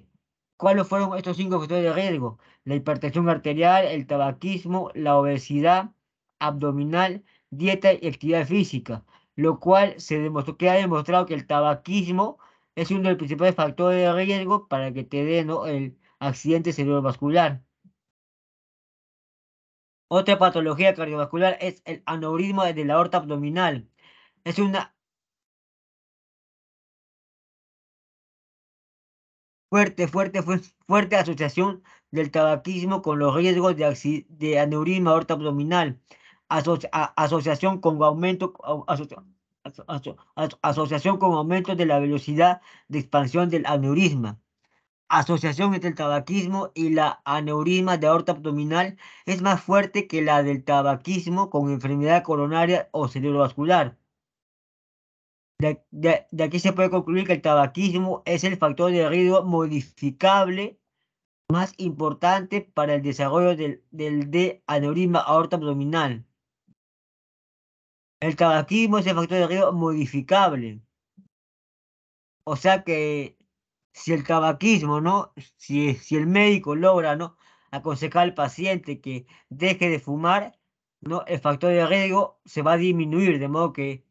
¿Cuáles fueron estos cinco factores de riesgo? La hipertensión arterial, el tabaquismo, la obesidad abdominal, dieta y actividad física, lo cual ha demostrado que el tabaquismo es uno de los principales factores de riesgo para que te dé, ¿no?, el accidente cerebrovascular. Otra patología cardiovascular es el aneurisma de la aorta abdominal. Es una fuerte asociación del tabaquismo con los riesgos de aneurisma aorta abdominal. Asociación con asociación con aumento de la velocidad de expansión del aneurisma. Asociación entre el tabaquismo y la aneurisma de aorta abdominal es más fuerte que la del tabaquismo con enfermedad coronaria o cerebrovascular. De aquí se puede concluir que el tabaquismo es el factor de riesgo modificable más importante para el desarrollo de aneurisma aorta abdominal. El tabaquismo es el factor de riesgo modificable. O sea que si el tabaquismo, ¿no? Si el médico logra, ¿no?, aconsejar al paciente que deje de fumar, ¿no?, el factor de riesgo se va a disminuir, de modo que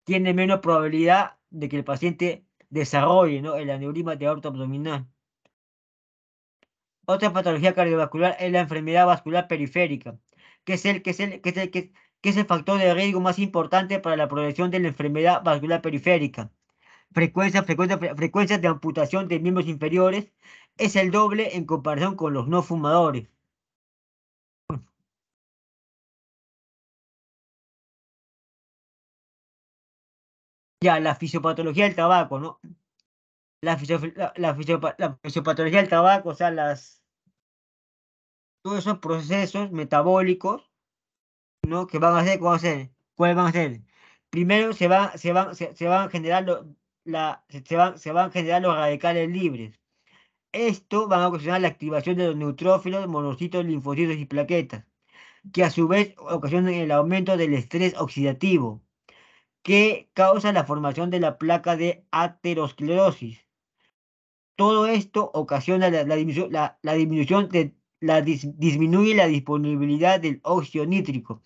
tiene menos probabilidad de que el paciente desarrolle, ¿no?, el aneurisma de aorta abdominal. Otra patología cardiovascular es la enfermedad vascular periférica, que es el factor de riesgo más importante para la progresión de la enfermedad vascular periférica. Frecuencia de amputación de miembros inferiores es el doble en comparación con los no fumadores. Ya, la fisiopatología del tabaco, ¿no? La fisiopatología del tabaco, o sea, todos esos procesos metabólicos, ¿no?, que van a hacer, ¿cuáles van a ser? Primero se van a generar se van a generar los radicales libres. Esto van a ocasionar la activación de los neutrófilos, monocitos, linfocitos y plaquetas, que a su vez ocasionan el aumento del estrés oxidativo, que causa la formación de la placa de aterosclerosis. Todo esto ocasiona disminuye la disponibilidad del óxido nítrico,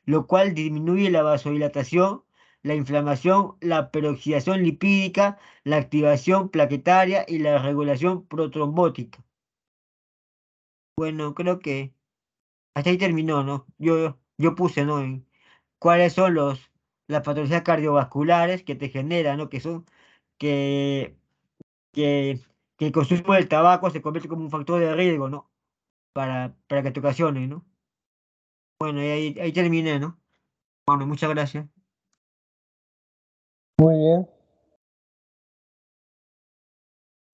lo cual disminuye la vasodilatación, la inflamación, la peroxidación lipídica, la activación plaquetaria y la regulación protrombótica. Bueno, creo que hasta ahí terminó, ¿no? Yo puse, ¿no?, cuáles son las patologías cardiovasculares que te generan, ¿no? Que, que, que el consumo del tabaco se convierte como un factor de riesgo, ¿no? Para que te ocasione, ¿no? Bueno, y ahí terminé, ¿no? Bueno, muchas gracias. Muy bien,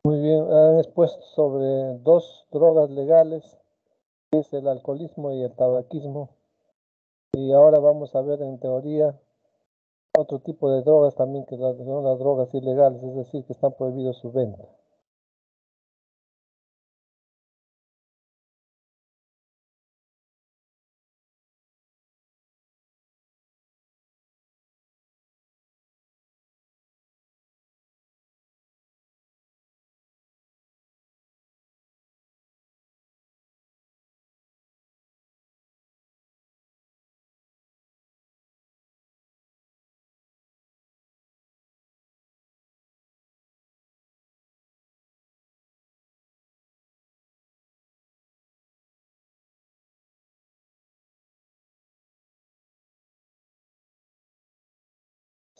muy bien. Han expuesto sobre dos drogas legales, que es el alcoholismo y el tabaquismo. Y ahora vamos a ver en teoría otro tipo de drogas también, que son las drogas ilegales, es decir, que están prohibidos su venta.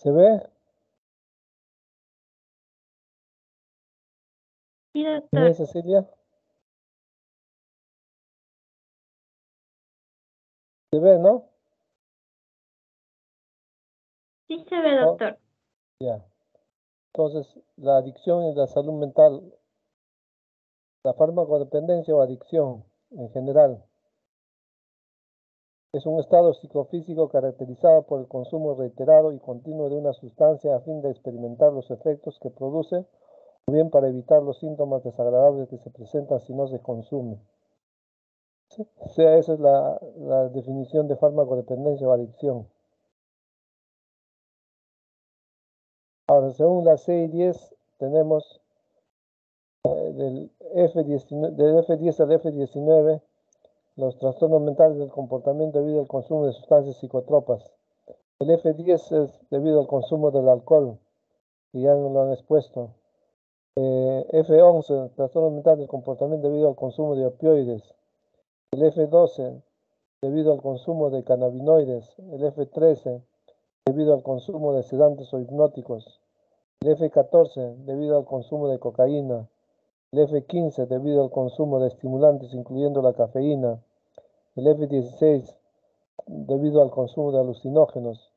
¿Se ve? Sí, ¿Se doctor. ve, Cecilia? ¿Se ve, no? Sí se ve, Oh, doctor. ya. Entonces, la adicción y la salud mental, la farmacodependencia o adicción en general. Es un estado psicofísico caracterizado por el consumo reiterado y continuo de una sustancia a fin de experimentar los efectos que produce o bien para evitar los síntomas desagradables que se presentan si no se consume. ¿Sí? O sea, esa es la definición de farmacodependencia o adicción. Ahora, según la CI10, tenemos del F10 al F19 los trastornos mentales del comportamiento debido al consumo de sustancias psicotropas. El F10 es debido al consumo del alcohol, que ya lo han expuesto. F11, trastorno mental del comportamiento debido al consumo de opioides. El F12, debido al consumo de cannabinoides. El F13, debido al consumo de sedantes o hipnóticos. El F14, debido al consumo de cocaína. El F15, debido al consumo de estimulantes, incluyendo la cafeína. El F16, debido al consumo de alucinógenos.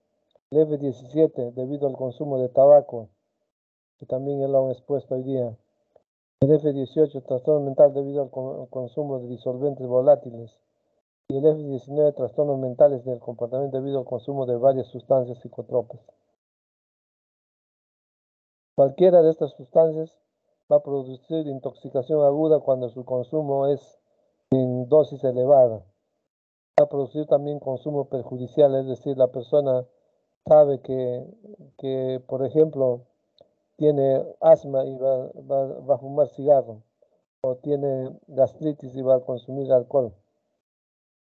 El F17, debido al consumo de tabaco, que también ya lo han expuesto hoy día. El F18, trastorno mental debido al consumo de disolventes volátiles. Y el F19, trastornos mentales del comportamiento debido al consumo de varias sustancias psicotropas. Cualquiera de estas sustancias va a producir intoxicación aguda cuando su consumo es en dosis elevada. Va a producir también consumo perjudicial, es decir, la persona sabe que por ejemplo, tiene asma y va a fumar cigarro, o tiene gastritis y va a consumir alcohol.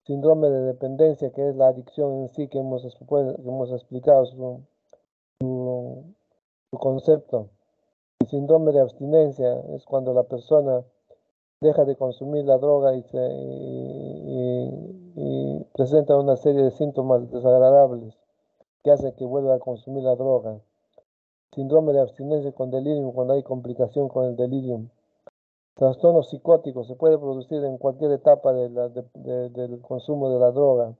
Síndrome de dependencia, que es la adicción en sí, que hemos explicado su concepto. El síndrome de abstinencia es cuando la persona deja de consumir la droga y presenta una serie de síntomas desagradables que hacen que vuelva a consumir la droga. Síndrome de abstinencia con delirium, cuando hay complicación con el delirium. Trastornos psicóticos se puede producir en cualquier etapa del consumo de la droga.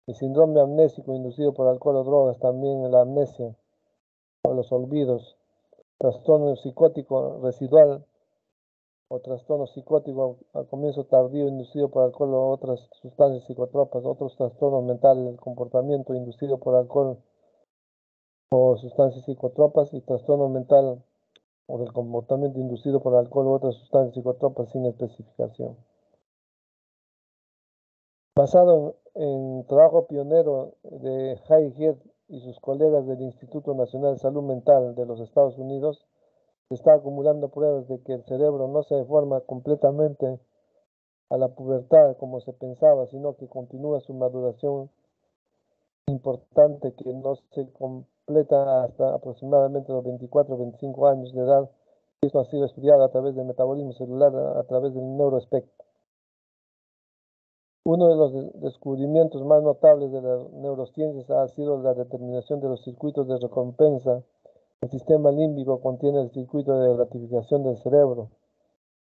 El síndrome amnésico inducido por alcohol o drogas, también la amnesia o los olvidos. Trastorno psicótico residual o trastorno psicótico al comienzo tardío inducido por alcohol o otras sustancias psicotropas. Otros trastornos mentales del comportamiento inducido por alcohol o sustancias psicotropas, y trastorno mental o del comportamiento inducido por alcohol u otras sustancias psicotropas sin especificación. Basado en trabajo pionero de Jay Head y sus colegas del Instituto Nacional de Salud Mental de los Estados Unidos, se está acumulando pruebas de que el cerebro no se forma completamente a la pubertad como se pensaba, sino que continúa su maduración importante que no se completa hasta aproximadamente los 24 o 25 años de edad. Esto ha sido estudiado a través del metabolismo celular, a través del neuroespectro. Uno de los descubrimientos más notables de las neurociencias ha sido la determinación de los circuitos de recompensa. El sistema límbico contiene el circuito de gratificación del cerebro.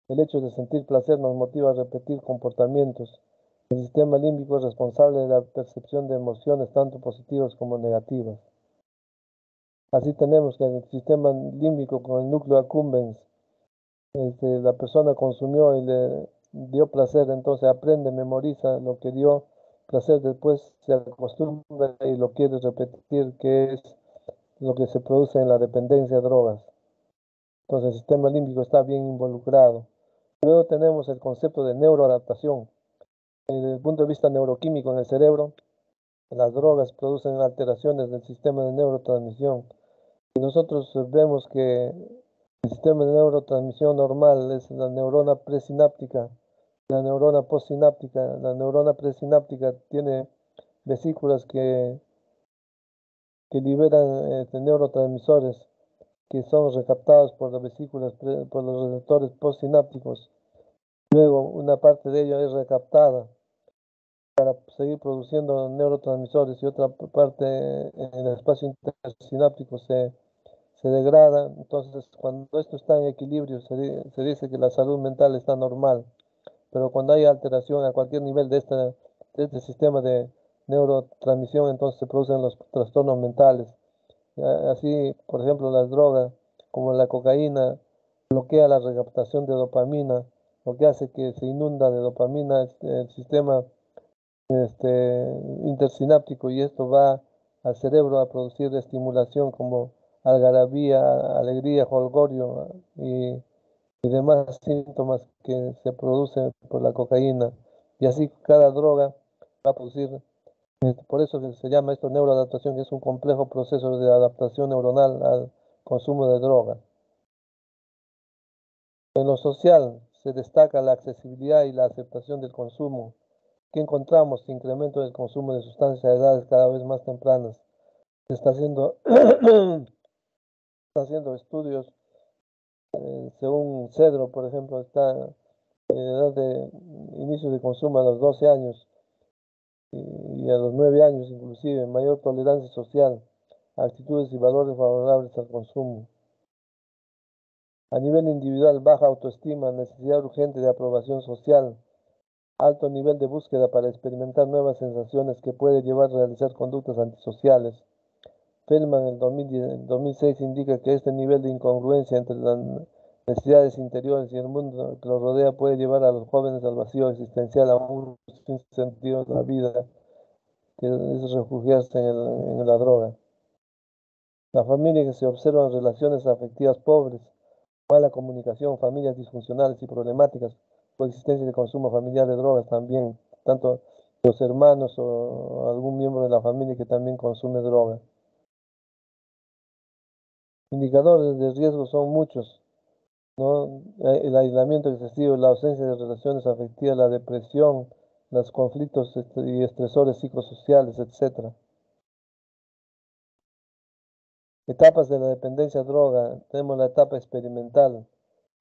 El hecho de sentir placer nos motiva a repetir comportamientos. El sistema límbico es responsable de la percepción de emociones tanto positivas como negativas. Así tenemos que el sistema límbico con el núcleo accumbens, la persona consumió y le dio placer, entonces aprende, memoriza lo que dio placer, después se acostumbra y lo quiere repetir, que es lo que se produce en la dependencia de drogas. Entonces el sistema límbico está bien involucrado. Luego tenemos el concepto de neuroadaptación. Desde el punto de vista neuroquímico en el cerebro, las drogas producen alteraciones del sistema de neurotransmisión. Y nosotros vemos que el sistema de neurotransmisión normal es la neurona presináptica, la neurona postsináptica. La neurona presináptica tiene vesículas que liberan neurotransmisores que son recaptados por las vesículas, por los receptores postsinápticos. Luego, una parte de ello es recaptada para seguir produciendo neurotransmisores y otra parte en el espacio intersináptico se degrada. Entonces, cuando esto está en equilibrio, se dice que la salud mental está normal. Pero cuando hay alteración a cualquier nivel de este sistema de neurotransmisión, entonces se producen los trastornos mentales. Así, por ejemplo, las drogas, como la cocaína, bloquea la recaptación de dopamina, lo que hace que se inunda de dopamina el sistema intersináptico, y esto va al cerebro a producir estimulación como algarabía, alegría, jolgorio y demás síntomas que se producen por la cocaína. Y así cada droga va a producir, por eso se llama esto neuroadaptación, que es un complejo proceso de adaptación neuronal al consumo de droga. En lo social se destaca la accesibilidad y la aceptación del consumo. ¿Qué encontramos? Incremento del consumo de sustancias a edades cada vez más tempranas. Se está haciendo, está haciendo estudios, según Cedro, por ejemplo, está en edad de inicio de consumo a los 12 años y a los 9 años inclusive, mayor tolerancia social, actitudes y valores favorables al consumo. A nivel individual, baja autoestima, necesidad urgente de aprobación social, alto nivel de búsqueda para experimentar nuevas sensaciones que puede llevar a realizar conductas antisociales. Feldman en 2006 indica que este nivel de incongruencia entre las necesidades interiores y el mundo que los rodea puede llevar a los jóvenes al vacío existencial, a un sentido de la vida, que es refugiarse en la droga. La familia que se observan relaciones afectivas pobres, mala comunicación, familias disfuncionales y problemáticas, coexistencia de consumo familiar de drogas también, tanto los hermanos o algún miembro de la familia que también consume droga. Indicadores de riesgo son muchos, ¿no? El aislamiento excesivo, la ausencia de relaciones afectivas, la depresión, los conflictos y estresores psicosociales, etc. Etapas de la dependencia a droga. Tenemos la etapa experimental.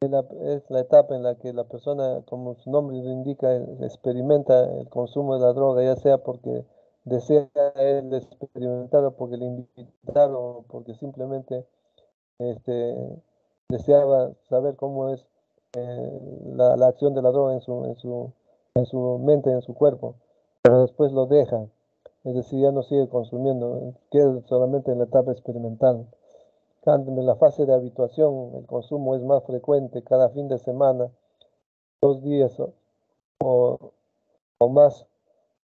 Es la etapa en la que la persona, como su nombre lo indica, experimenta el consumo de la droga, ya sea porque desea él experimentar o porque le invitaron o porque simplemente deseaba saber cómo es la acción de la droga en su mente, en su cuerpo, pero después lo deja, es decir, ya no sigue consumiendo, queda solamente en la etapa experimental. En la fase de habituación, el consumo es más frecuente cada fin de semana, 2 días o, o más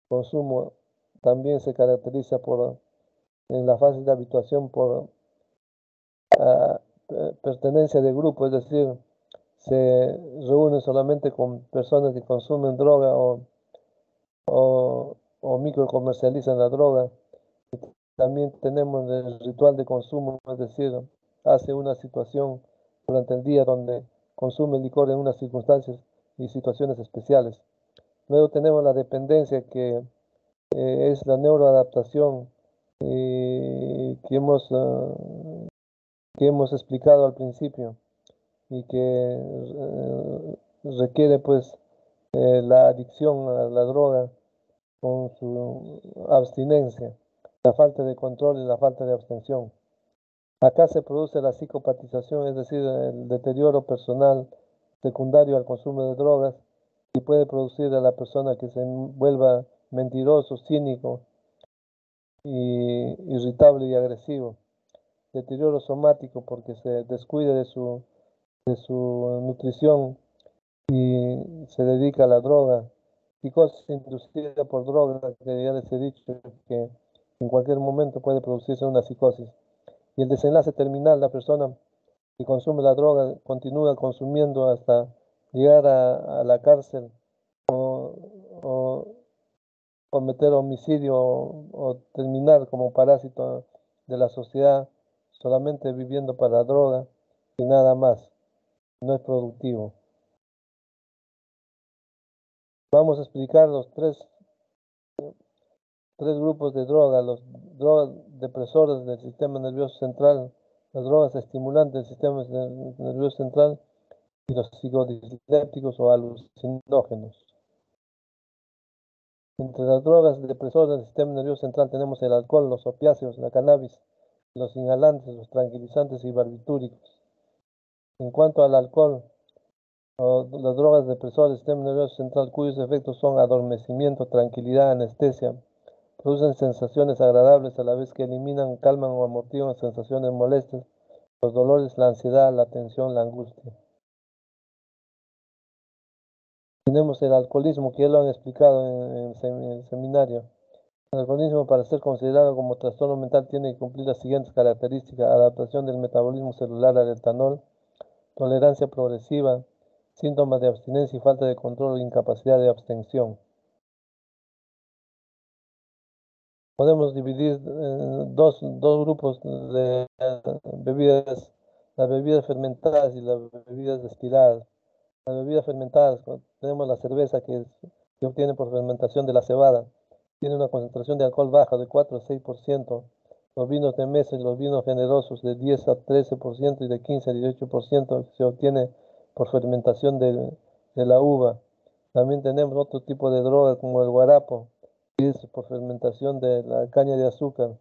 consumo. También se caracteriza en la fase de habituación por pertenencia de grupo, es decir, se reúnen solamente con personas que consumen droga o microcomercializan la droga. También tenemos el ritual de consumo, es decir, hace una situación durante el día donde consume licor en unas circunstancias y situaciones especiales. Luego tenemos la dependencia, que es la neuroadaptación que hemos explicado al principio y que requiere pues la adicción a la droga con su abstinencia, la falta de control y la falta de abstención. Acá se produce la psicopatización, es decir, el deterioro personal secundario al consumo de drogas, y puede producir a la persona que se vuelva mentiroso, cínico, irritable y agresivo. Deterioro somático porque se descuida de su nutrición y se dedica a la droga. Psicosis inducida por droga, que ya les he dicho que en cualquier momento puede producirse una psicosis. Y el desenlace terminal, la persona que consume la droga continúa consumiendo hasta llegar a la cárcel o cometer homicidio o terminar como parásito de la sociedad, solamente viviendo para la droga y nada más. No es productivo. Vamos a explicar los tres grupos de drogas: las drogas depresoras del sistema nervioso central, las drogas estimulantes del sistema nervioso central y los psicodislépticos o alucinógenos. Entre las drogas depresoras del sistema nervioso central tenemos el alcohol, los opiáceos, la cannabis, los inhalantes, los tranquilizantes y barbitúricos. En cuanto al alcohol, las drogas depresoras del sistema nervioso central, cuyos efectos son adormecimiento, tranquilidad, anestesia, producen sensaciones agradables a la vez que eliminan, calman o amortiguan sensaciones molestas, los dolores, la ansiedad, la tensión, la angustia. Tenemos el alcoholismo, que ya lo han explicado en el seminario. El alcoholismo, para ser considerado como trastorno mental, tiene que cumplir las siguientes características: adaptación del metabolismo celular al etanol, tolerancia progresiva, síntomas de abstinencia y falta de control o incapacidad de abstención. Podemos dividir dos grupos de bebidas, las bebidas fermentadas y las bebidas destiladas. Las bebidas fermentadas, tenemos la cerveza que se obtiene por fermentación de la cebada. Tiene una concentración de alcohol baja de 4 a 6%. Los vinos de mesa y los vinos generosos de 10 a 13% y de 15 a 18% se obtiene por fermentación de la uva. También tenemos otro tipo de droga como el guarapo, que es por fermentación de la caña de azúcar,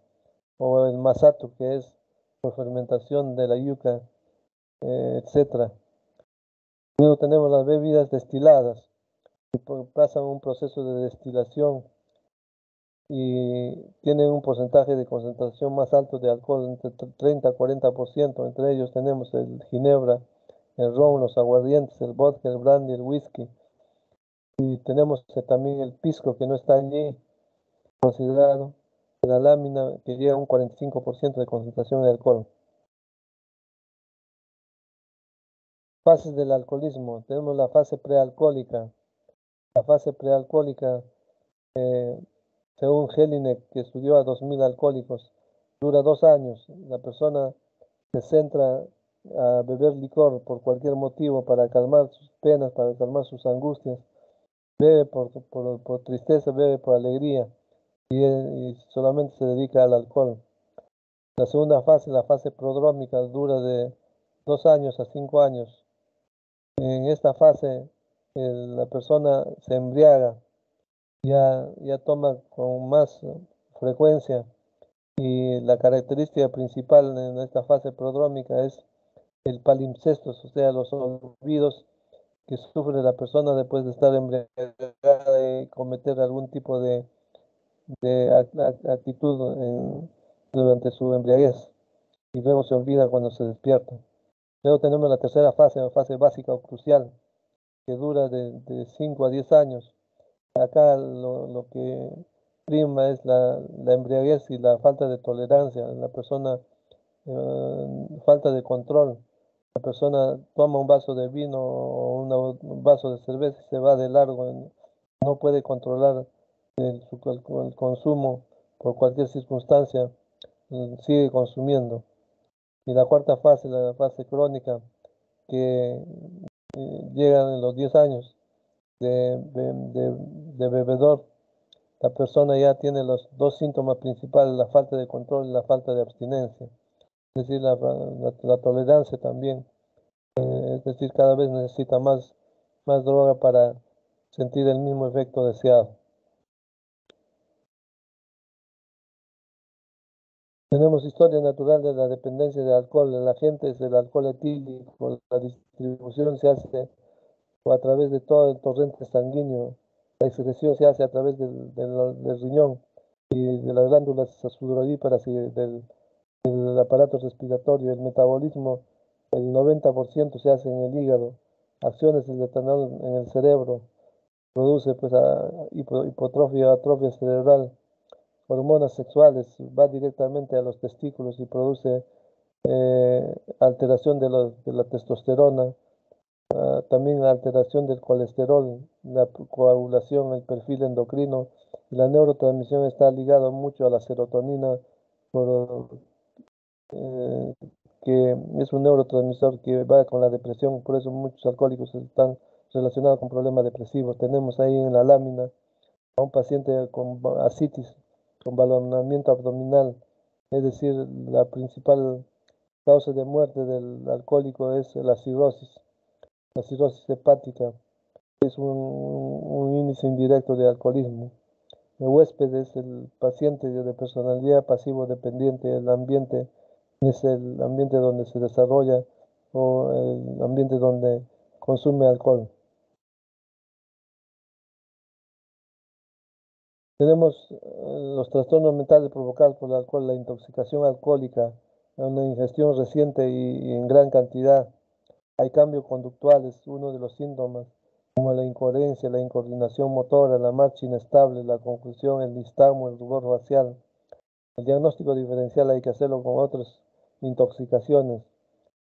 o el masato, que es por fermentación de la yuca, etc. Luego tenemos las bebidas destiladas, que pasan un proceso de destilación y tienen un porcentaje de concentración más alto de alcohol, entre 30 a 40%. Entre ellos tenemos el ginebra, el ron, los aguardientes, el vodka, el brandy, el whisky. Y tenemos también el pisco, que no está allí considerado, la lámina, que llega a un 45% de concentración de alcohol. Fases del alcoholismo. Tenemos la fase prealcohólica. La fase prealcohólica, según Jelinek, que estudió a 2000 alcohólicos, dura 2 años. La persona se centra a beber licor por cualquier motivo, para calmar sus penas, para calmar sus angustias. Bebe por tristeza, bebe por alegría, y solamente se dedica al alcohol. La segunda fase, la fase prodrómica, dura de 2 años a 5 años. En esta fase, la persona se embriaga, ya toma con más frecuencia, y la característica principal en esta fase prodrómica es el palimpsestos, o sea, los olvidos que sufre la persona después de estar embriagada y cometer algún tipo de actitud durante su embriaguez, y luego se olvida cuando se despierta. Luego tenemos la tercera fase, la fase básica o crucial, que dura de 5 a 10 años. Acá lo que prima es la embriaguez y la falta de tolerancia. La persona, falta de control. La persona toma un vaso de vino o un vaso de cerveza y se va de largo. No puede controlar el consumo por cualquier circunstancia, sigue consumiendo. Y la cuarta fase, la fase crónica, que llegan en los 10 años de bebedor. La persona ya tiene los dos síntomas principales: la falta de control y la falta de abstinencia. Es decir, la tolerancia también. Es decir, cada vez necesita más droga para sentir el mismo efecto deseado. Tenemos historia natural de la dependencia del alcohol. En la gente es el alcohol etílico. La distribución se hace a través de todo el torrente sanguíneo. La excreción se hace a través del riñón y de las glándulas sudoríparas y del aparato respiratorio. El metabolismo, el 90% se hace en el hígado. Acciones del etanol en el cerebro, produce pues hipotrofia, atrofia cerebral. Hormonas sexuales, va directamente a los testículos y produce alteración de la testosterona. También la alteración del colesterol, la coagulación, el perfil endocrino, y la neurotransmisión está ligada mucho a la serotonina, por, eh, que es un neurotransmisor que va con la depresión. Por eso muchos alcohólicos están relacionados con problemas depresivos. Tenemos ahí en la lámina a un paciente con ascitis, con balonamiento abdominal. Es decir, la principal causa de muerte del alcohólico es la cirrosis hepática. Es un índice indirecto de alcoholismo. El huésped es el paciente de personalidad pasivo-dependiente. El ambiente es el ambiente donde se desarrolla, o el ambiente donde consume alcohol. Tenemos los trastornos mentales provocados por el alcohol, la intoxicación alcohólica, una ingestión reciente y en gran cantidad. Hay cambios conductuales, uno de los síntomas. como la incoherencia, la incoordinación motora, la marcha inestable, la confusión, el nistagmo, el rubor facial. El diagnóstico diferencial hay que hacerlo con otras intoxicaciones.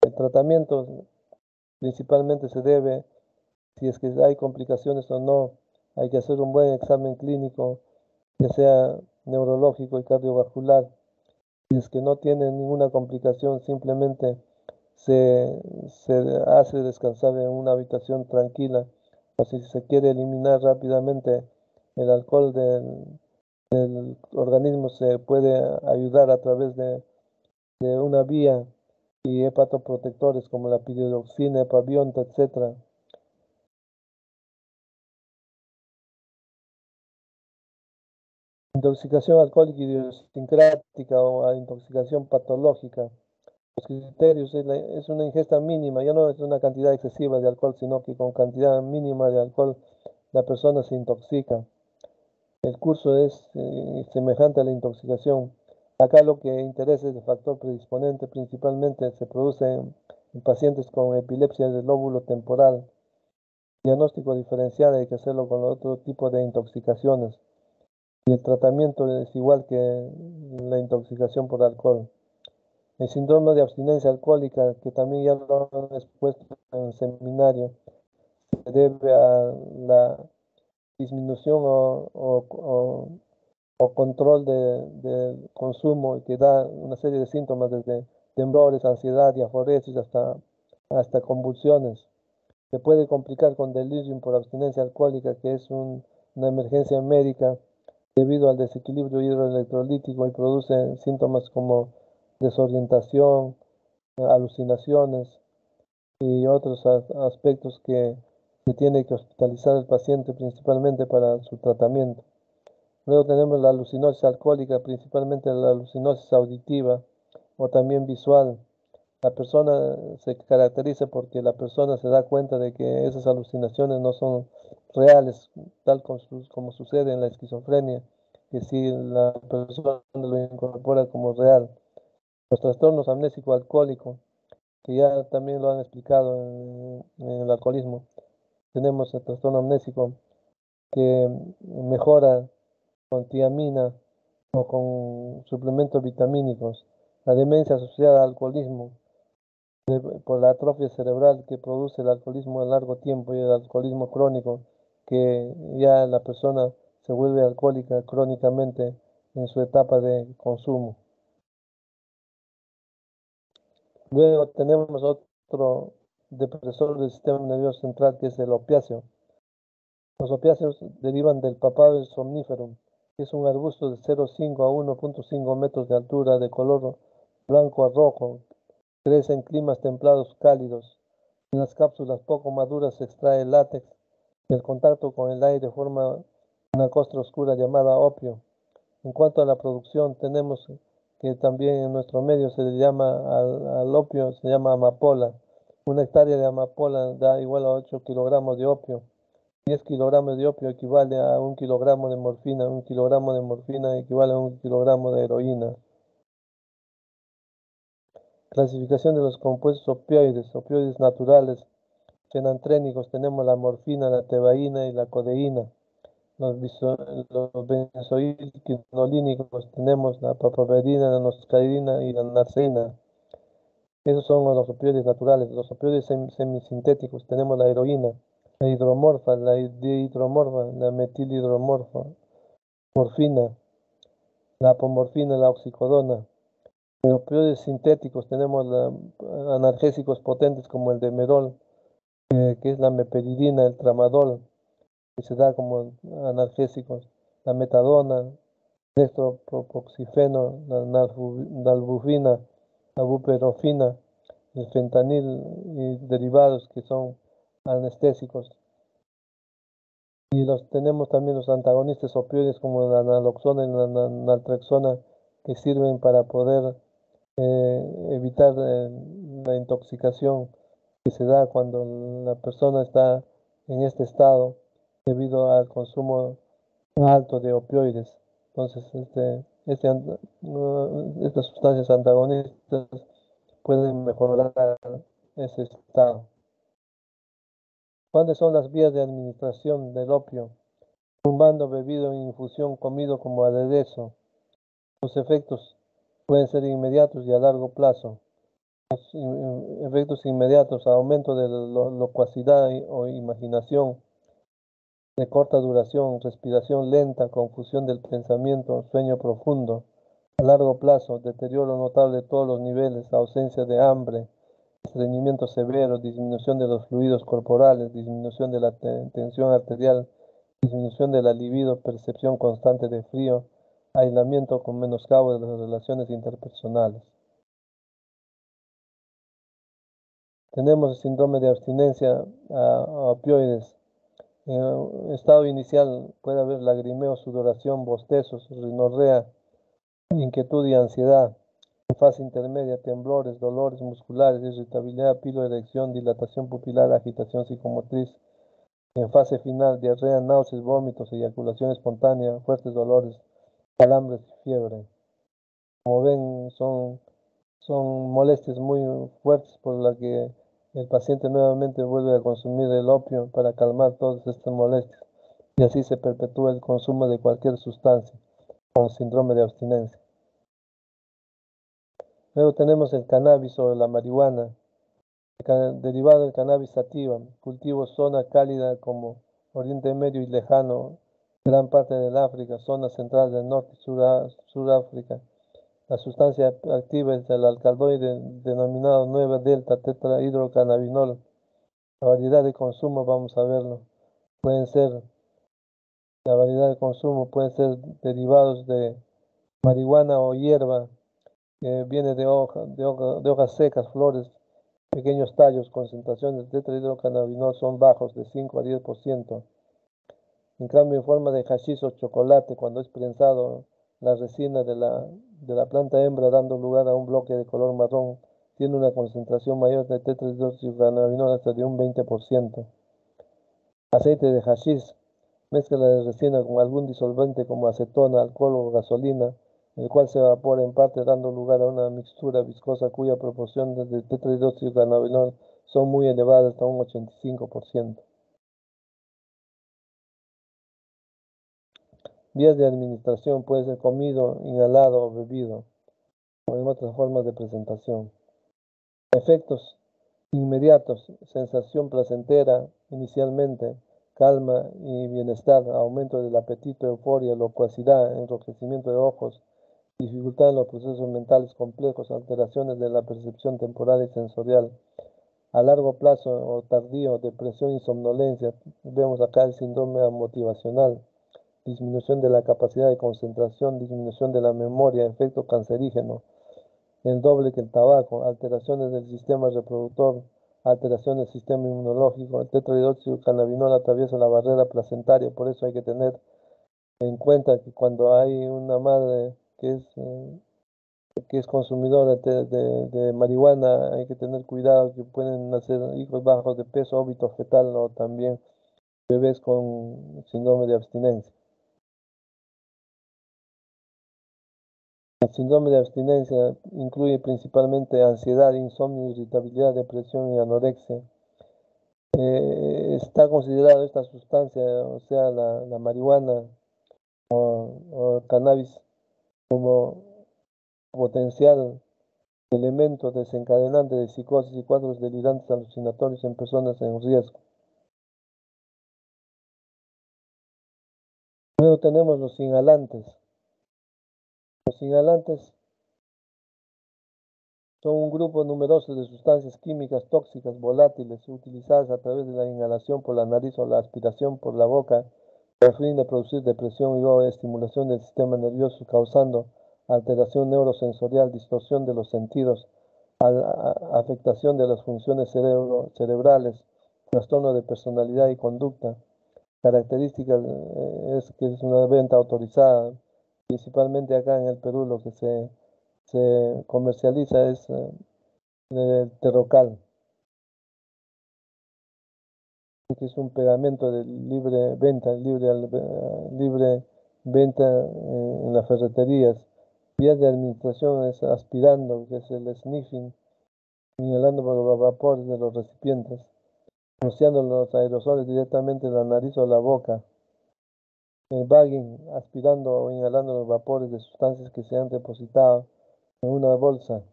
El tratamiento principalmente se debe, si es que hay complicaciones o no, hay que hacer un buen examen clínico, ya sea neurológico y cardiovascular. Si es que no tiene ninguna complicación, simplemente se hace descansar en una habitación tranquila. O si se quiere eliminar rápidamente el alcohol del organismo, se puede ayudar a través de una vía y hepatoprotectores como la piridoxina, epavionta, etc. Intoxicación alcohólica idiosincrática o intoxicación patológica. Los criterios es una ingesta mínima, ya no es una cantidad excesiva de alcohol, sino que con cantidad mínima de alcohol la persona se intoxica. El curso es semejante a la intoxicación. Acá lo que interesa es el factor predisponente, principalmente se produce en pacientes con epilepsia del lóbulo temporal. Diagnóstico diferencial hay que hacerlo con otro tipo de intoxicaciones. Y el tratamiento es igual que la intoxicación por alcohol. El síndrome de abstinencia alcohólica, que también ya lo han expuesto en el seminario, se debe a la disminución o control del consumo que da una serie de síntomas desde temblores, ansiedad, diaforesis hasta convulsiones. Se puede complicar con delirium por abstinencia alcohólica, que es una emergencia médica debido al desequilibrio hidroelectrolítico y produce síntomas como desorientación, alucinaciones y otros aspectos que se tiene que hospitalizar el paciente principalmente para su tratamiento. Luego tenemos la alucinosis alcohólica, principalmente la alucinosis auditiva o también visual. La persona se caracteriza porque la persona se da cuenta de que esas alucinaciones no son reales, tal como sucede en la esquizofrenia, que si la persona lo incorpora como real. Los trastornos amnésico-alcohólicos, que ya también lo han explicado en el alcoholismo. Tenemos el trastorno amnésico que mejora con tiamina o con suplementos vitamínicos. La demencia asociada al alcoholismo por la atrofia cerebral que produce el alcoholismo a largo tiempo y el alcoholismo crónico, que ya la persona se vuelve alcohólica crónicamente en su etapa de consumo. Luego tenemos otro depresor del sistema nervioso central que es el opiáceo. Los opiáceos derivan del Papaver somniferum, que es un arbusto de 0,5 a 1,5 metros de altura, de color blanco a rojo. Crece en climas templados cálidos. En las cápsulas poco maduras se extrae el látex y el contacto con el aire forma una costra oscura llamada opio. En cuanto a la producción, tenemos que también en nuestro medio se le llama al opio, se llama amapola. Una hectárea de amapola da igual a 8 kilogramos de opio. 10 kilogramos de opio equivale a 1 kilogramo de morfina. 1 kilogramo de morfina equivale a 1 kilogramo de heroína. Clasificación de los compuestos opioides naturales, fenantrénicos. Tenemos la morfina, la tebaína y la codeína. Los benzoilquinolínicos tenemos la papaverina, la noscalina y la narceína. Esos son los opioides naturales. Los opioides semisintéticos tenemos la heroína, la hidromorfa, la dihidromorfa, la metilhidromorfa, morfina, la apomorfina, la oxicodona. En opioides sintéticos tenemos analgésicos potentes como el demerol, que es la meperidina, el tramadol, que se da como analgésicos, la metadona, dextropropoxifeno, la nalbufina, la buprenorfina, el fentanil y derivados que son anestésicos. Y tenemos también los antagonistas opioides como la naloxona y la naltrexona, que sirven para poder evitar la intoxicación que se da cuando la persona está en este estado debido al consumo alto de opioides. Entonces, estas sustancias antagonistas pueden mejorar ese estado. ¿Cuáles son las vías de administración del opio? Zumbando, bebido en infusión, comido como aderezo. Los efectos pueden ser inmediatos y a largo plazo. Los efectos inmediatos, aumento de la locuacidad o imaginación, de corta duración, respiración lenta, confusión del pensamiento, sueño profundo. A largo plazo, deterioro notable de todos los niveles, ausencia de hambre, estreñimiento severo, disminución de los fluidos corporales, disminución de la tensión arterial, disminución de la libido, percepción constante de frío, aislamiento con menoscabo de las relaciones interpersonales. Tenemos el síndrome de abstinencia a opioides. En estado inicial puede haber lagrimeo, sudoración, bostezos, rinorrea, inquietud y ansiedad. En fase intermedia, temblores, dolores musculares, irritabilidad, piloerección, dilatación pupilar, agitación psicomotriz. En fase final, diarrea, náuseas, vómitos, eyaculación espontánea, fuertes dolores, calambres y fiebre. Como ven, son molestias muy fuertes por las que el paciente nuevamente vuelve a consumir el opio para calmar todas estas molestias y así se perpetúa el consumo de cualquier sustancia con síndrome de abstinencia. Luego tenemos el cannabis o la marihuana, derivado del cannabis sativa, cultivo zona cálida como Oriente Medio y Lejano, gran parte del África, zona central del norte y Suráfrica. La sustancia activa es el alcaloide denominado 9-delta tetrahidrocannabinol. La variedad de consumo, vamos a verlo, la variedad de consumo pueden ser derivados de marihuana o hierba, que viene de hojas secas, flores, pequeños tallos, concentraciones de tetrahidrocannabinol son bajos, de 5 a 10%. En cambio, en forma de hashish o chocolate, cuando es prensado, la resina de la planta hembra, dando lugar a un bloque de color marrón, tiene una concentración mayor de tetrahidrocannabinol hasta de un 20%. Aceite de hashish, mezcla de resina con algún disolvente como acetona, alcohol o gasolina, el cual se evapora en parte dando lugar a una mixtura viscosa cuya proporción de tetrahidrocannabinol son muy elevadas, hasta un 85%. Vías de administración: puede ser comido, inhalado o bebido, o en otras formas de presentación. Efectos inmediatos: sensación placentera inicialmente, calma y bienestar, aumento del apetito, euforia, locuacidad, enrojecimiento de ojos, dificultad en los procesos mentales complejos, alteraciones de la percepción temporal y sensorial. A largo plazo o tardío, depresión y somnolencia. Vemos acá el síndrome motivacional. Disminución de la capacidad de concentración, disminución de la memoria, efecto cancerígeno, el doble que el tabaco, alteraciones del sistema reproductor, alteración del sistema inmunológico. El tetrahidroxicannabinol atraviesa la barrera placentaria, por eso hay que tener en cuenta que cuando hay una madre que es consumidora de marihuana, hay que tener cuidado que pueden nacer hijos bajos de peso, óbito fetal o también bebés con síndrome de abstinencia. El síndrome de abstinencia incluye principalmente ansiedad, insomnio, irritabilidad, depresión y anorexia. Está considerado esta sustancia, o sea, la marihuana o el cannabis, como potencial elemento desencadenante de psicosis y cuadros delirantes alucinatorios en personas en riesgo. Luego tenemos los inhalantes. Los inhalantes son un grupo numeroso de sustancias químicas tóxicas volátiles utilizadas a través de la inhalación por la nariz o la aspiración por la boca con el fin de producir depresión y o estimulación del sistema nervioso, causando alteración neurosensorial, distorsión de los sentidos, afectación de las funciones cerebrales, trastorno de personalidad y conducta. Característica es que es una venta autorizada, principalmente acá en el Perú. Lo que se comercializa es el Terrocal, que es un pegamento de libre venta, libre venta en las ferreterías. Vías de administración es aspirando, que es el sniffing, inhalando por los vapores de los recipientes. rociando los aerosoles directamente en la nariz o la boca. El bagging, aspirando o inhalando los vapores de sustancias que se han depositado en una bolsa.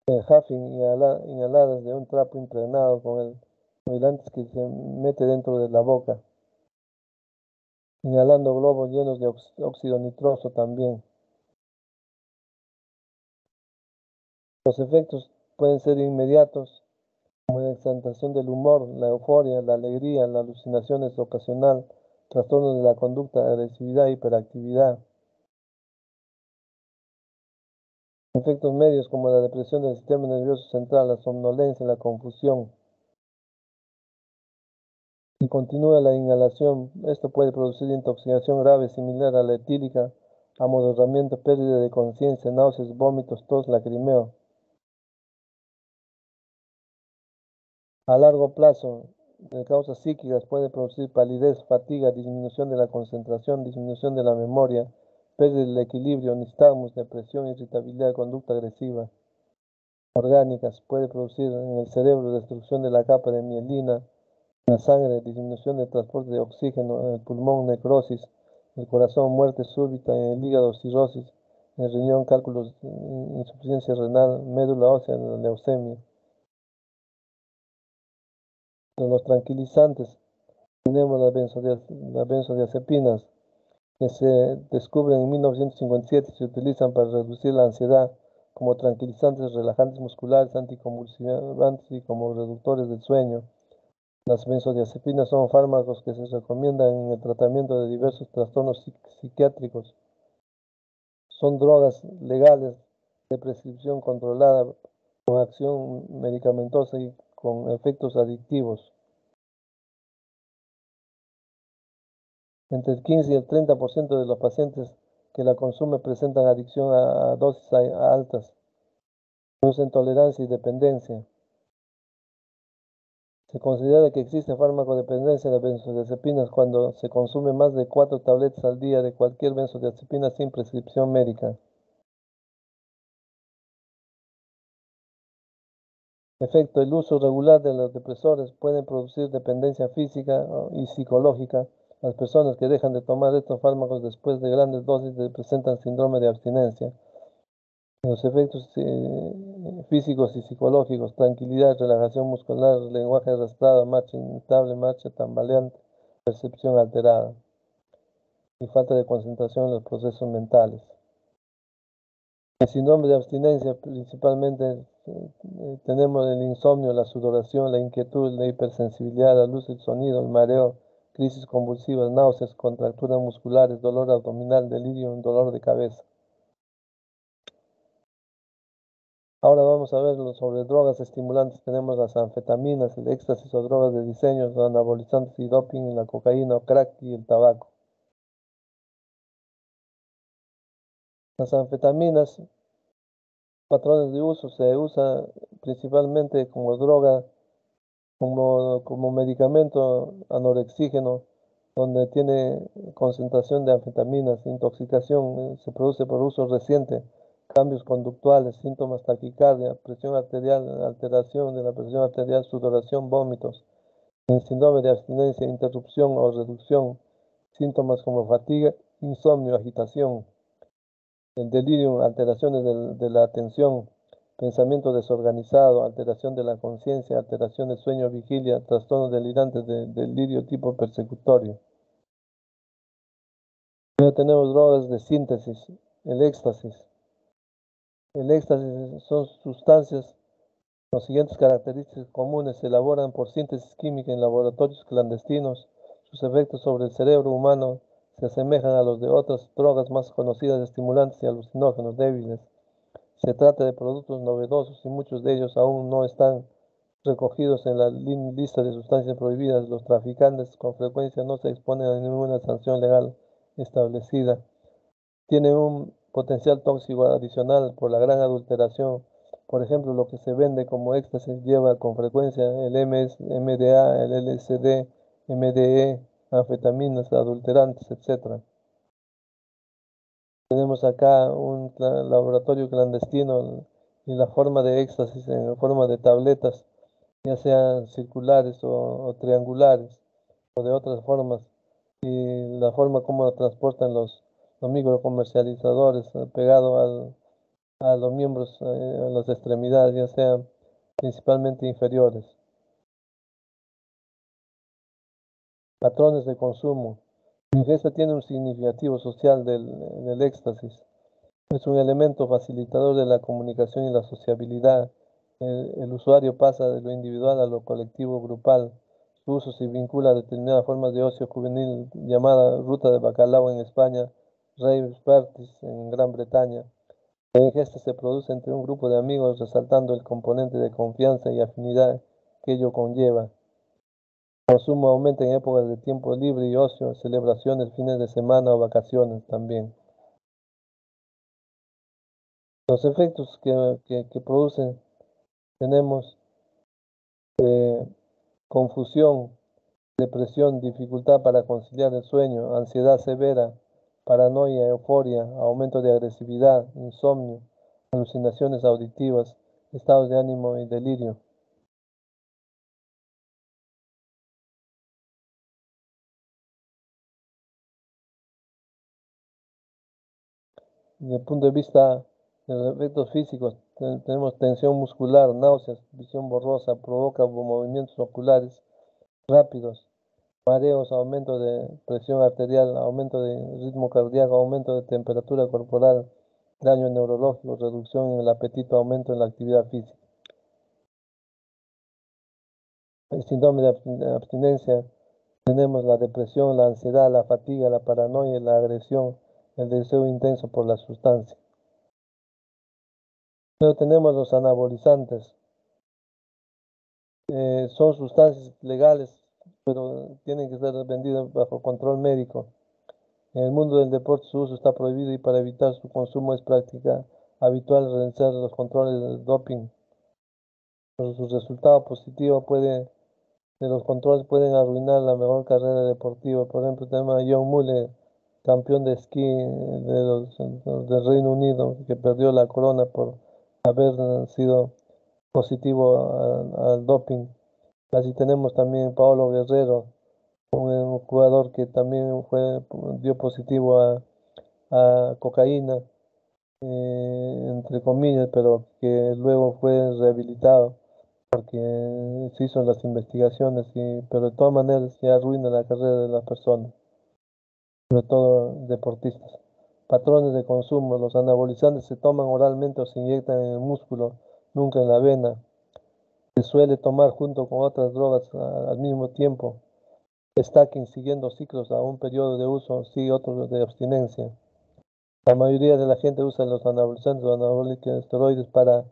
El huffing, inhaladas de un trapo impregnado con el oilante que se mete dentro de la boca. Inhalando globos llenos de óxido nitroso también. Los efectos pueden ser inmediatos, como la exaltación del humor, la euforia, la alegría, la alucinación es ocasional, trastornos de la conducta, agresividad, hiperactividad. Efectos medios como la depresión del sistema nervioso central, la somnolencia, la confusión. Si continúa la inhalación, esto puede producir intoxicación grave similar a la etílica, amodorramiento, pérdida de conciencia, náuseas, vómitos, tos, lacrimeo. A largo plazo, de causas psíquicas, puede producir palidez, fatiga, disminución de la concentración, disminución de la memoria, pérdida del equilibrio, nistagmus, depresión, irritabilidad, conducta agresiva. Orgánicas, puede producir en el cerebro destrucción de la capa de mielina, en la sangre, disminución del transporte de oxígeno, en el pulmón, necrosis, en el corazón, muerte súbita, en el hígado, cirrosis, en el riñón, cálculos, insuficiencia renal, médula ósea, leucemia. De los tranquilizantes, tenemos las benzodiazepinas, que se descubren en 1957 y se utilizan para reducir la ansiedad como tranquilizantes, relajantes musculares, anticonvulsivantes y como reductores del sueño. Las benzodiazepinas son fármacos que se recomiendan en el tratamiento de diversos trastornos psiquiátricos. Son drogas legales de prescripción controlada con acción medicamentosa y con efectos adictivos. Entre el 15 y el 30% de los pacientes que la consumen presentan adicción a dosis altas, producen tolerancia y dependencia. Se considera que existe farmacodependencia de benzodiazepinas cuando se consume más de 4 tabletas al día de cualquier benzodiazepina sin prescripción médica. Efecto: el uso regular de los depresores puede producir dependencia física y psicológica. Las personas que dejan de tomar estos fármacos después de grandes dosis presentan síndrome de abstinencia. Los efectos físicos y psicológicos: tranquilidad, relajación muscular, lenguaje arrastrado, marcha inestable, marcha tambaleante, percepción alterada y falta de concentración en los procesos mentales. El síndrome de abstinencia principalmente tenemos el insomnio, la sudoración, la inquietud, la hipersensibilidad, la luz, el sonido, el mareo, crisis convulsivas, náuseas, contracturas musculares, dolor abdominal, delirio, dolor de cabeza. Ahora vamos a ver sobre drogas estimulantes. Tenemos las anfetaminas, el éxtasis o drogas de diseño, los anabolizantes y doping, la cocaína, crack y el tabaco. Las anfetaminas, patrones de uso, se usa principalmente como droga, como medicamento anorexígeno, donde tiene concentración de anfetaminas, intoxicación, se produce por uso reciente, cambios conductuales, síntomas: taquicardia, presión arterial, alteración de la presión arterial, sudoración, vómitos. El síndrome de abstinencia, interrupción o reducción, síntomas como fatiga, insomnio, agitación. El delirio, alteraciones de la atención, pensamiento desorganizado, alteración de la conciencia, alteración del sueño, vigilia, trastornos delirantes de delirio tipo persecutorio. Luego tenemos drogas de síntesis, el éxtasis. El éxtasis son sustancias con las siguientes características comunes: se elaboran por síntesis química en laboratorios clandestinos. Sus efectos sobre el cerebro humano se asemejan a los de otras drogas más conocidas, estimulantes y alucinógenos débiles. Se trata de productos novedosos y muchos de ellos aún no están recogidos en la lista de sustancias prohibidas. Los traficantes con frecuencia no se exponen a ninguna sanción legal establecida. Tienen un potencial tóxico adicional por la gran adulteración. Por ejemplo, lo que se vende como éxtasis lleva con frecuencia el MDA, el LSD, MDE, anfetaminas, adulterantes, etc. Tenemos acá un laboratorio clandestino y la forma de éxtasis en forma de tabletas ya sean circulares o triangulares, o de otras formas, y la forma como lo transportan los microcomercializadores pegado a los miembros, a las extremidades, ya sean principalmente inferiores. Patrones de consumo. La ingesta tiene un significativo social del éxtasis. Es un elemento facilitador de la comunicación y la sociabilidad. El usuario pasa de lo individual a lo colectivo grupal. Su uso se vincula a determinadas formas de ocio juvenil llamada ruta de bacalao en España, rave parties en Gran Bretaña. La ingesta se produce entre un grupo de amigos, resaltando el componente de confianza y afinidad que ello conlleva. El consumo aumenta en épocas de tiempo libre y ocio, celebraciones, fines de semana o vacaciones también. Los efectos que producen, tenemos confusión, depresión, dificultad para conciliar el sueño, ansiedad severa, paranoia, euforia, aumento de agresividad, insomnio, alucinaciones auditivas, estados de ánimo y delirio. Desde el punto de vista de los efectos físicos, tenemos tensión muscular, náuseas, visión borrosa, provoca movimientos oculares rápidos, mareos, aumento de presión arterial, aumento de ritmo cardíaco, aumento de temperatura corporal, daño neurológico, reducción en el apetito, aumento en la actividad física. El síndrome de abstinencia, tenemos la depresión, la ansiedad, la fatiga, la paranoia, la agresión, el deseo intenso por la sustancia. Luego tenemos los anabolizantes. Son sustancias legales, pero tienen que ser vendidas bajo control médico. En el mundo del deporte su uso está prohibido y para evitar su consumo es práctica habitual realizar los controles del doping. Pero su resultado positivo de los controles pueden arruinar la mejor carrera deportiva. Por ejemplo, tenemos a John Muller, campeón de esquí del Reino Unido, que perdió la corona por haber sido positivo al doping. Así tenemos también Paolo Guerrero, un jugador que también dio positivo a cocaína, entre comillas, pero que luego fue rehabilitado porque se hizo las investigaciones, pero de todas maneras se arruina la carrera de las personas, sobre todo deportistas. Patrones de consumo. Los anabolizantes se toman oralmente o se inyectan en el músculo, nunca en la vena. Se suele tomar junto con otras drogas al mismo tiempo. Stacking, siguiendo ciclos a un periodo de uso, sigue otro de abstinencia. La mayoría de la gente usa los anabolizantes o anabólicos esteroides para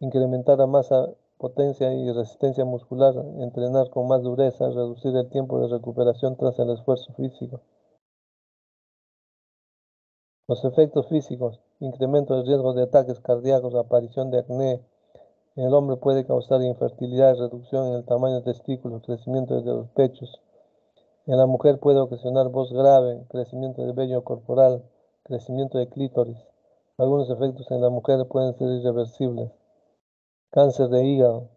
incrementar la masa, potencia y resistencia muscular, entrenar con más dureza, reducir el tiempo de recuperación tras el esfuerzo físico. Los efectos físicos: incremento del riesgo de ataques cardíacos, aparición de acné. En el hombre puede causar infertilidad, reducción en el tamaño de testículos, crecimiento de los pechos. En la mujer puede ocasionar voz grave, crecimiento de vello corporal, crecimiento de clítoris. Algunos efectos en la mujer pueden ser irreversibles. Cáncer de hígado,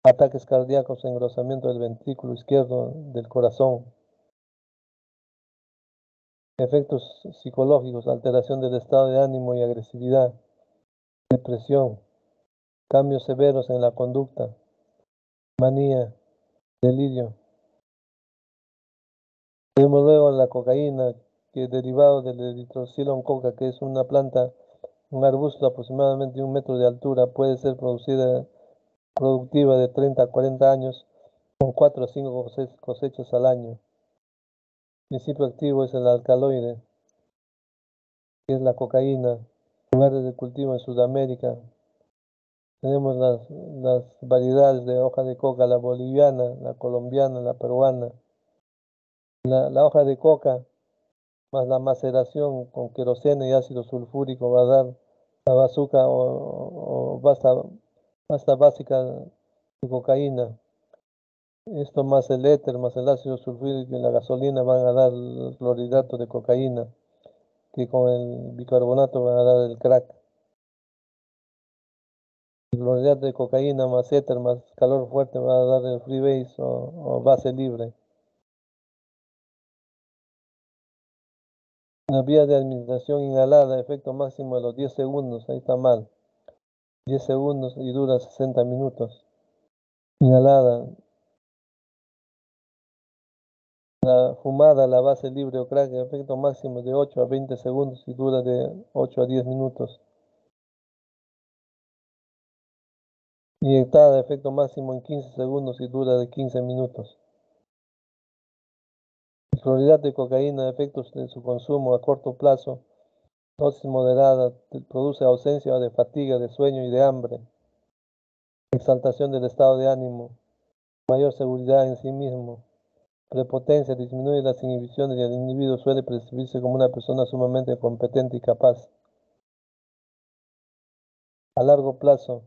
ataques cardíacos, engrosamiento del ventrículo izquierdo del corazón. Efectos psicológicos: alteración del estado de ánimo y agresividad, depresión, cambios severos en la conducta, manía, delirio. Tenemos luego la cocaína, que es derivado del eritrocilon coca, que es una planta, un arbusto aproximadamente de 1 metro de altura, puede ser productiva de 30 a 40 años, con 4 a 5 cosechas al año. El principio activo es el alcaloide, que es la cocaína. Lugares de cultivo en Sudamérica. Tenemos las variedades de hoja de coca: la boliviana, la colombiana, la peruana. La hoja de coca más la maceración con queroseno y ácido sulfúrico va a dar la bazuca o pasta básica de cocaína. Esto más el éter, más el ácido sulfúrico y la gasolina van a dar el clorhidrato de cocaína, que con el bicarbonato van a dar el crack. Clorhidrato de cocaína más éter más calor fuerte va a dar el freebase o base libre. La vía de administración inhalada, efecto máximo de los 10 segundos, ahí está mal. 10 segundos y dura 60 minutos. Inhalada. La fumada, la base libre o crack, efecto máximo de 8 a 20 segundos y dura de 8 a 10 minutos. Inyectada, efecto máximo en 15 segundos y dura de 15 minutos. Clorhidrato de cocaína, efectos de su consumo a corto plazo, dosis moderada, produce ausencia de fatiga, de sueño y de hambre, exaltación del estado de ánimo, mayor seguridad en sí mismo, prepotencia, disminuye las inhibiciones y el individuo suele percibirse como una persona sumamente competente y capaz. A largo plazo,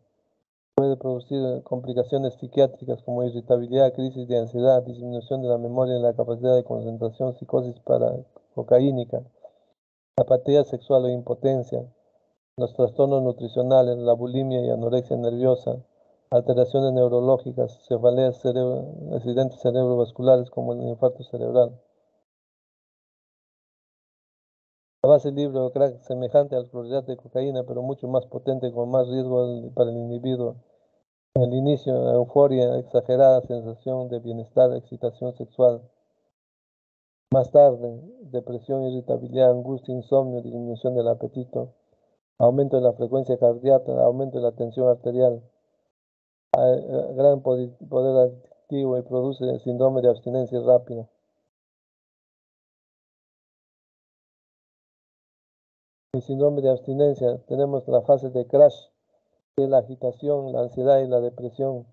puede producir complicaciones psiquiátricas como irritabilidad, crisis de ansiedad, disminución de la memoria y la capacidad de concentración, psicosis cocaínica, apatía sexual o impotencia, los trastornos nutricionales, la bulimia y anorexia nerviosa, alteraciones neurológicas, cefaleas, accidentes cerebrovasculares como el infarto cerebral. La base libre o crack semejante al clorhidrato de cocaína, pero mucho más potente con más riesgo para el individuo. Al inicio, euforia, exagerada sensación de bienestar, excitación sexual. Más tarde, depresión, irritabilidad, angustia, insomnio, disminución del apetito, aumento de la frecuencia cardíaca, aumento de la tensión arterial, gran poder adictivo y produce síndrome de abstinencia rápida. El síndrome de abstinencia, tenemos la fase de crash, que es la agitación, la ansiedad y la depresión.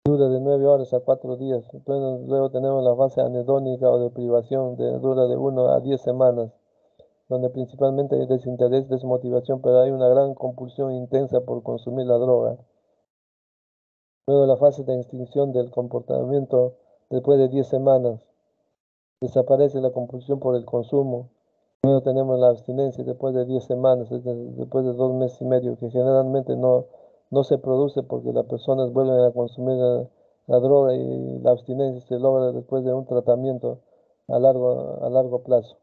Dura de 9 horas a 4 días. Entonces, luego tenemos la fase anhedónica o de privación, dura de 1 a 10 semanas, donde principalmente hay desinterés, desmotivación, pero hay una gran compulsión intensa por consumir la droga. Luego la fase de extinción del comportamiento, después de 10 semanas, desaparece la compulsión por el consumo. Luego tenemos la abstinencia después de 10 semanas, después de 2 meses y medio, que generalmente no se produce porque las personas vuelven a consumir la droga y la abstinencia se logra después de un tratamiento a largo plazo.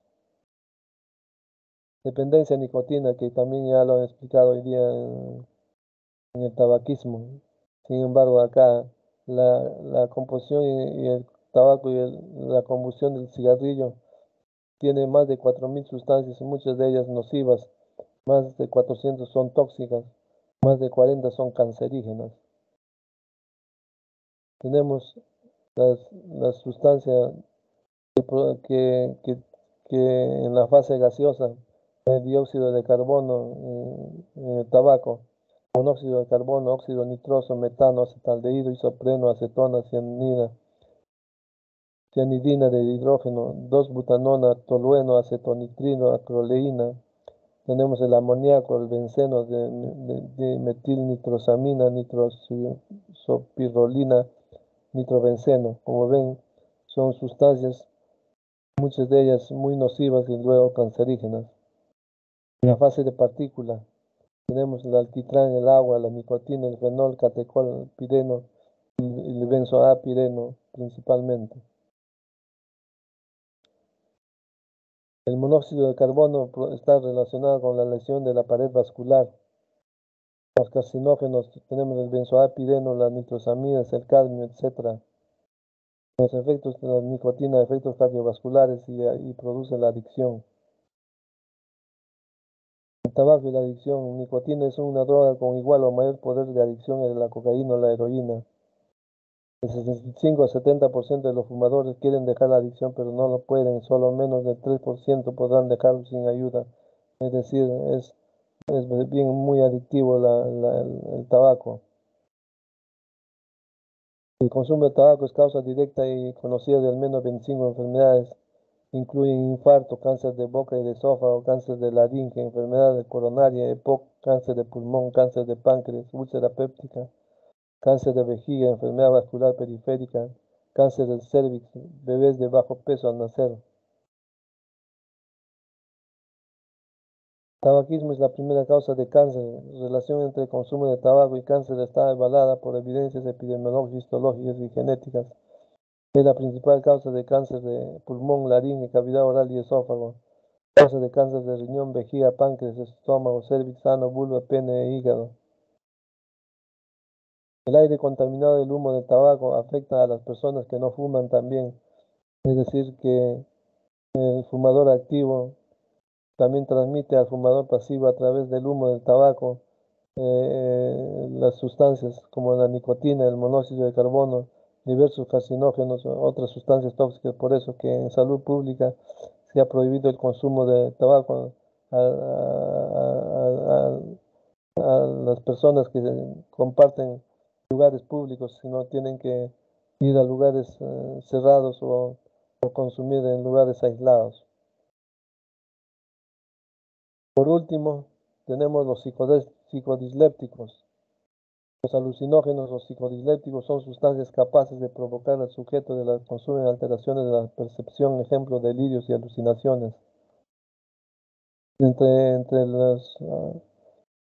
Dependencia a nicotina, que también ya lo han explicado hoy día en el tabaquismo. Sin embargo, acá la composición y el tabaco y la combustión del cigarrillo tiene más de 4.000 sustancias, muchas de ellas nocivas, más de 400 son tóxicas, más de 40 son cancerígenas. Tenemos las sustancias que en la fase gaseosa, el dióxido de carbono en el tabaco, monóxido de carbono, óxido nitroso, metano, acetaldehído, isopreno, acetona, cianidina de hidrógeno, 2-butanona, tolueno, acetonitrilo, acroleína. Tenemos el amoníaco, el benceno de metilnitrosamina, nitrosopirrolina, nitrobenceno. Como ven, son sustancias, muchas de ellas muy nocivas y luego cancerígenas. En la fase de partícula, tenemos el alquitrán, el agua, la nicotina, el fenol, catecol, el pireno y el benzoapireno principalmente. El monóxido de carbono está relacionado con la lesión de la pared vascular. Los carcinógenos, tenemos el benzoapireno, las nitrosaminas, el cadmio, etc. Los efectos de la nicotina, efectos cardiovasculares y produce la adicción. El tabaco y la adicción. Nicotina es una droga con igual o mayor poder de adicción que la cocaína o la heroína. El 65 a 70% de los fumadores quieren dejar la adicción, pero no lo pueden. Solo menos del 3% podrán dejarlo sin ayuda. Es decir, es bien muy adictivo el tabaco. El consumo de tabaco es causa directa y conocida de al menos 25 enfermedades. Incluyen infarto, cáncer de boca y de esófago, cáncer de laringe, enfermedad coronaria, EPOC, cáncer de pulmón, cáncer de páncreas, úlcera péptica, cáncer de vejiga, enfermedad vascular periférica, cáncer del cérvix, bebés de bajo peso al nacer. Tabaquismo es la primera causa de cáncer. La relación entre el consumo de tabaco y cáncer está avalada por evidencias epidemiológicas, histológicas y genéticas. Es la principal causa de cáncer de pulmón, laringe, cavidad oral y esófago. Causa de cáncer de riñón, vejiga, páncreas, estómago, cervix, ano, vulva, pene e hígado. El aire contaminado del humo del tabaco afecta a las personas que no fuman también. Es decir, que el fumador activo también transmite al fumador pasivo a través del humo del tabaco las sustancias como la nicotina, el monóxido de carbono, diversos carcinógenos, otras sustancias tóxicas. Por eso que en salud pública se ha prohibido el consumo de tabaco a las personas que comparten lugares públicos, sino tienen que ir a lugares cerrados o consumir en lugares aislados. Por último, tenemos los psicodislépticos. Los alucinógenos o psicodislépticos son sustancias capaces de provocar al sujeto de la consumo en alteraciones de la percepción, ejemplo, delirios y alucinaciones. Entre los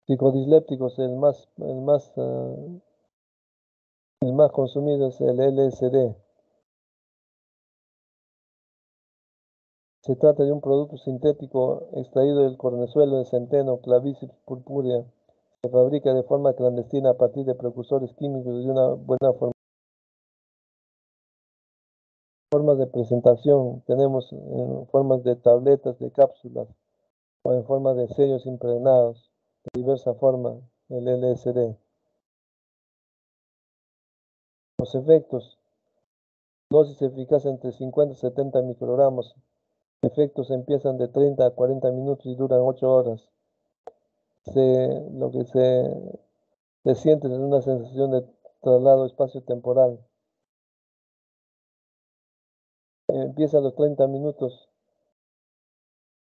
psicodislépticos, el más consumido es el LSD. Se trata de un producto sintético extraído del cornezuelo de centeno, Clavicis purpurea. Se fabrica de forma clandestina a partir de precursores químicos y una buena forma de presentación. Tenemos en formas de tabletas, de cápsulas o en forma de sellos impregnados de diversa forma, el LSD. Los efectos: dosis eficaz entre 50 y 70 microgramos. Efectos empiezan de 30 a 40 minutos y duran 8 horas. Lo que se siente es una sensación de traslado espacio-temporal. Empieza a los 30 minutos.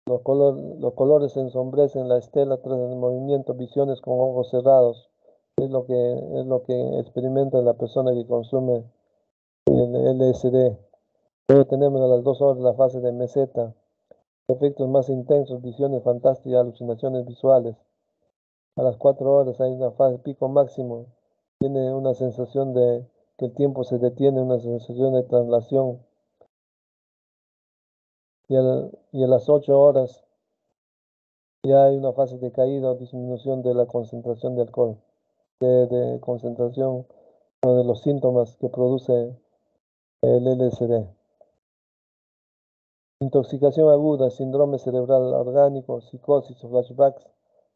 Los colores se ensombrecen, la estela tras el movimiento, visiones con ojos cerrados. Es lo que experimenta la persona que consume el LSD. Luego tenemos a las 2 horas la fase de meseta. Efectos más intensos, visiones fantásticas, alucinaciones visuales. A las 4 horas hay una fase pico máximo. Tiene una sensación de que el tiempo se detiene, una sensación de traslación. Y a las 8 horas ya hay una fase de caída o disminución de la concentración de alcohol, de concentración o de los síntomas que produce el LSD. Intoxicación aguda, síndrome cerebral orgánico, psicosis o flashbacks,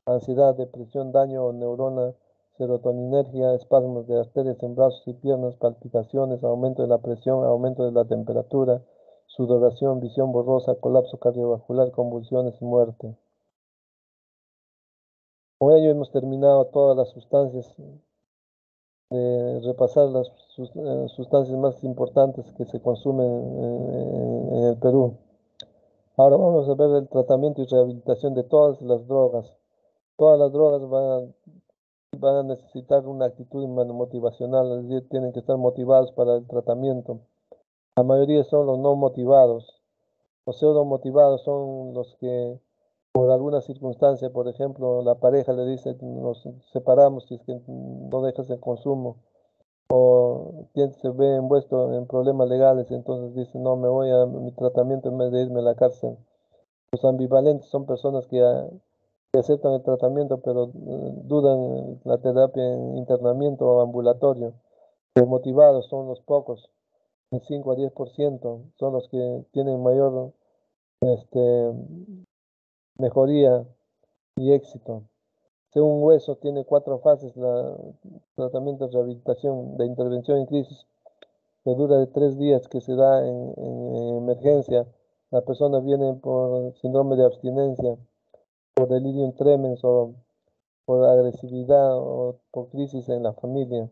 ansiedad, depresión, daño o neurona, serotoninergia, espasmos de arterias en brazos y piernas, palpitaciones, aumento de la presión, aumento de la temperatura, sudoración, visión borrosa, colapso cardiovascular, convulsiones y muerte. Con ello hemos terminado todas las sustancias, repasar las sustancias más importantes que se consumen en el Perú. Ahora vamos a ver el tratamiento y rehabilitación de todas las drogas. Todas las drogas van a necesitar una actitud motivacional, es decir, tienen que estar motivados para el tratamiento. La mayoría son los no motivados. Los pseudo motivados son los que por alguna circunstancia, por ejemplo, la pareja le dice nos separamos si es que no dejas el consumo, o se ve envuelto en problemas legales, entonces dice no, me voy a mi tratamiento en vez de irme a la cárcel. Los ambivalentes son personas que aceptan el tratamiento pero dudan la terapia en internamiento o ambulatorio. Los motivados son los pocos, el 5 a 10% son los que tienen mayor mejoría y éxito. Según Hueso, tiene 4 fases la tratamiento de rehabilitación de intervención en crisis, que dura de 3 días, que se da en emergencia. La persona viene por síndrome de abstinencia, por delirium tremens o por agresividad o por crisis en la familia.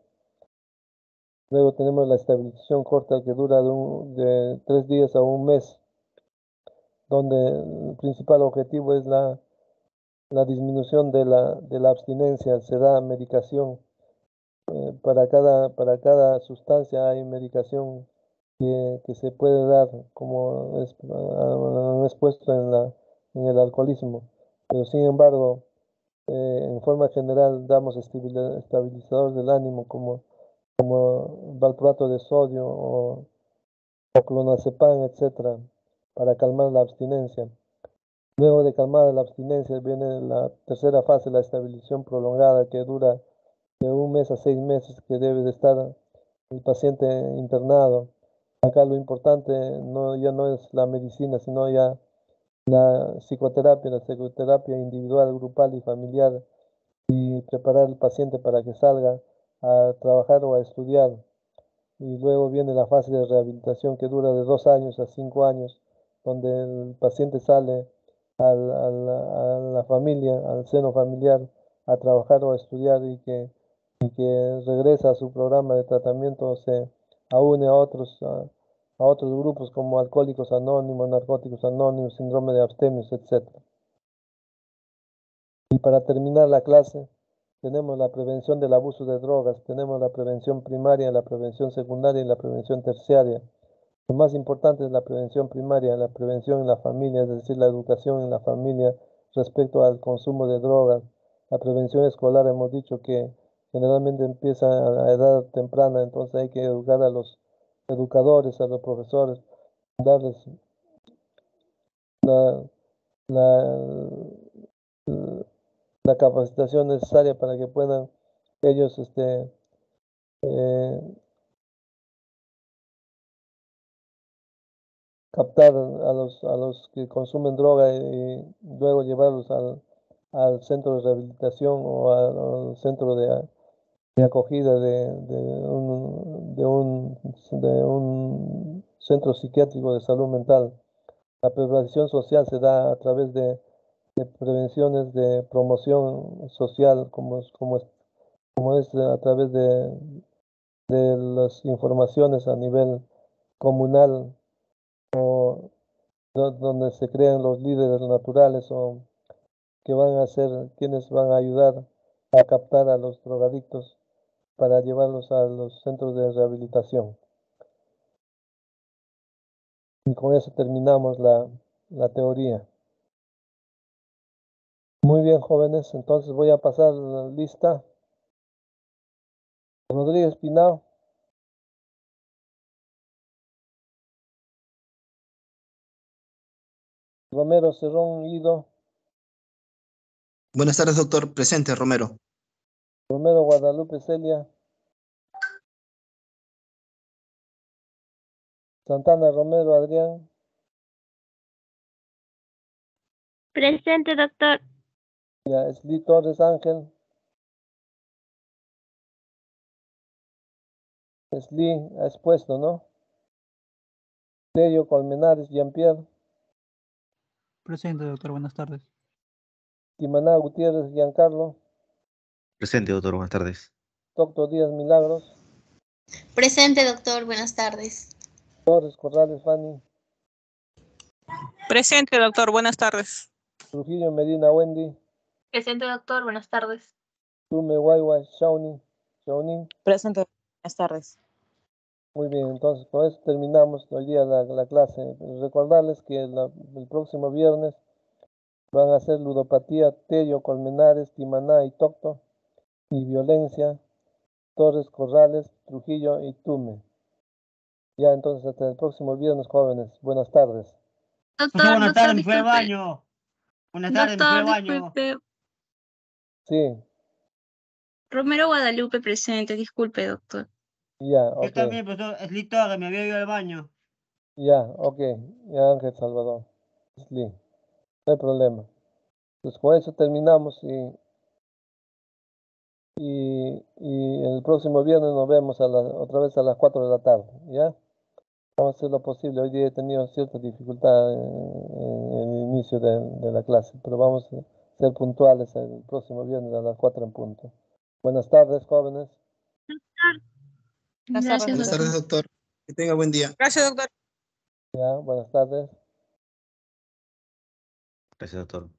Luego tenemos la estabilización corta, que dura de 3 días a 1 mes, donde el principal objetivo es la disminución de la abstinencia. Se da medicación. Para cada sustancia hay medicación que se puede dar, como es expuesto en el alcoholismo. pero sin embargo, en forma general damos estabilizadores del ánimo como valproato de sodio o clonazepam, etcétera, para calmar la abstinencia. Luego de calmar la abstinencia viene la tercera fase, la estabilización prolongada, que dura de 1 mes a 6 meses, que debe de estar el paciente internado. Acá lo importante ya no es la medicina, sino ya la psicoterapia individual, grupal y familiar, y preparar al paciente para que salga a trabajar o a estudiar. Y luego viene la fase de rehabilitación, que dura de 2 años a 5 años, donde el paciente sale a la familia, al seno familiar, a trabajar o a estudiar, y que regresa a su programa de tratamiento, se aúne a otros grupos como Alcohólicos Anónimos, Narcóticos Anónimos, Síndrome de Abstemios, etc. Y para terminar la clase, tenemos la prevención del abuso de drogas, tenemos la prevención primaria, la prevención secundaria y la prevención terciaria. Lo más importante es la prevención primaria, la prevención en la familia, es decir, la educación en la familia respecto al consumo de drogas. La prevención escolar, hemos dicho que generalmente empieza a edad temprana, entonces hay que educar a los educadores, a los profesores, darles la, la, la capacitación necesaria para que puedan ellos captar a los que consumen droga y luego llevarlos al centro de rehabilitación o al centro de acogida de un centro psiquiátrico de salud mental. La prevención social se da a través de prevenciones de promoción social, como es a través de las informaciones a nivel comunal, o donde se crean los líderes naturales, o que van a ser quienes van a ayudar a captar a los drogadictos para llevarlos a los centros de rehabilitación. Y con eso terminamos la teoría. Muy bien, jóvenes, entonces voy a pasar la lista. Rodríguez Pinao. Romero Cerrón Ido. Buenas tardes, doctor. Presente, Romero. Romero Guadalupe Celia. Santana Romero Adrián. Presente, doctor. Ya, Esli Torres Ángel. Esli ha expuesto, ¿no? Tello Colmenares Jean-Pierre. Presente, doctor. Buenas tardes. Timaná Gutiérrez Giancarlo. Presente, doctor. Buenas tardes. Doctor Díaz Milagros. Presente, doctor. Buenas tardes. Torres Corrales Fanny. Presente, doctor. Buenas tardes. Trujillo Medina Wendy. Presente, doctor. Buenas tardes. Tume Guaywa Shaunin. Presente. Buenas tardes. Muy bien, entonces con eso terminamos hoy día la clase. Recordarles que el próximo viernes van a hacer ludopatía, Tello, Colmenares, Timaná y Tocto, y violencia, Torres, Corrales, Trujillo y Tume. Ya, entonces hasta el próximo viernes, jóvenes. Buenas tardes. Profesor, buenas tardes, me fui al Disculpe. baño. Buenas tardes, me fui al baño. Disculpe. Sí, Romero Guadalupe presente. Disculpe, doctor. ya, Yo ok. también, profesor, es Lito, que me había ido al baño. Ya, ok. Ya, Ángel Salvador. Sí, no hay problema. Pues con eso terminamos, y el próximo viernes nos vemos otra vez a las 4 de la tarde, ¿ya? Vamos a hacer lo posible. Hoy día he tenido cierta dificultad en el inicio de la clase, pero vamos a ser puntuales el próximo viernes a las 4 en punto. Buenas tardes, jóvenes. Gracias, Buenas doctor. tardes, doctor. Que tenga buen día. Gracias, doctor. Ya, buenas tardes. Gracias, doctor.